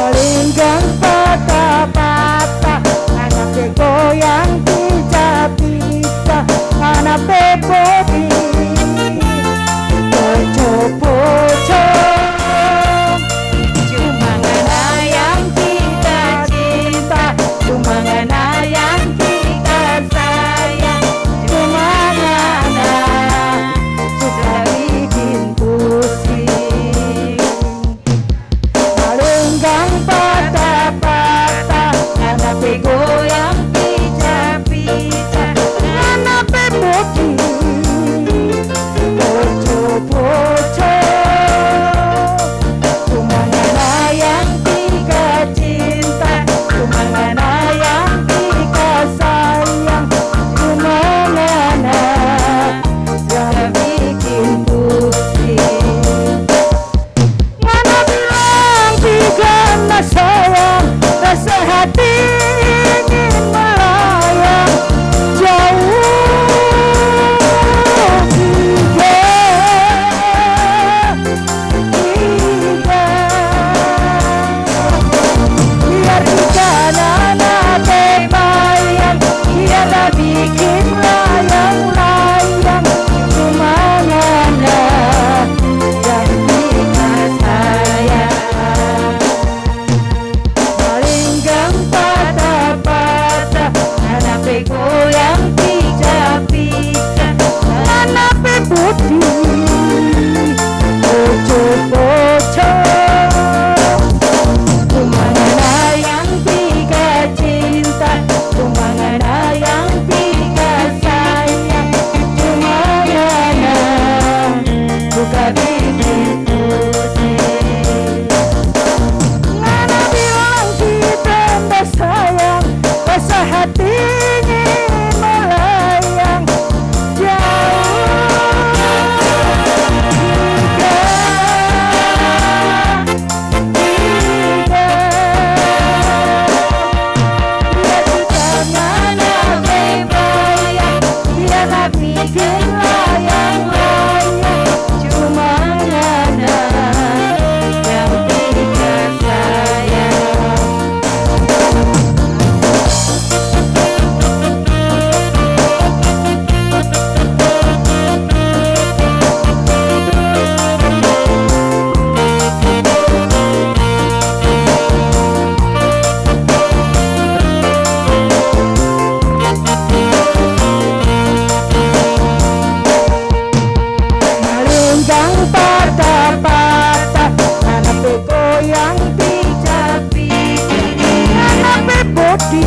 Linggang patah-patah, anak goyang pijak-pijak, anak bebodi bocor-bocor. Cuma ngana yang kita cinta, cuma ngana yang kita sayang, cuma ngana sudah bikin pusing. Lenggang patah-patah, anak goyang pijak-pijak, anak bebodi bocor-bocor. Cuma ngana yang kita cinta, cuma ngana yang kita sayang, cuma ngana yang bikin pusing. Ngana bilang juga nak sayang, rasa hati ingin melayang jauh tiga. Biar ikan anak berbayang, biarlah bikin layang-layang, cuma ngana yang kita sayang. Linggang patah-patah, anak goyang pijak-pijak, anak bebodi bocor-bocor. Cuma ngana yang kita cinta, cuma ngana yang kita sayang, cuma ngana suka bikin pusing. Ngana bilang kita mbak sayang, rasa hati ingin melayang jauh tiga. Biar kita ngana berbayang, biarlah bikin layang-layang, cuma ngana yang kita sayang. Linggang patah-patah, anak goyang pijak-pijak, anak bebodi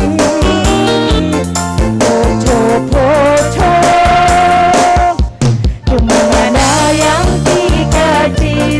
bocor-bocor. Cuma ngana yang kita cinta,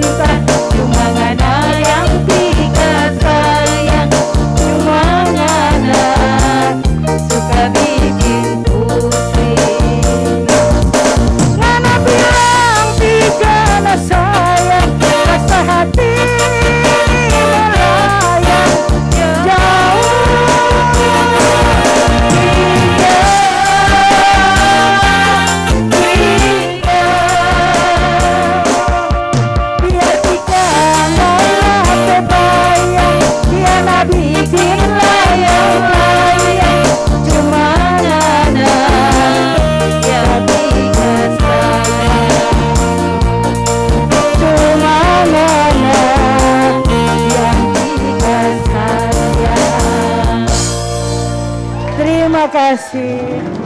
kasih.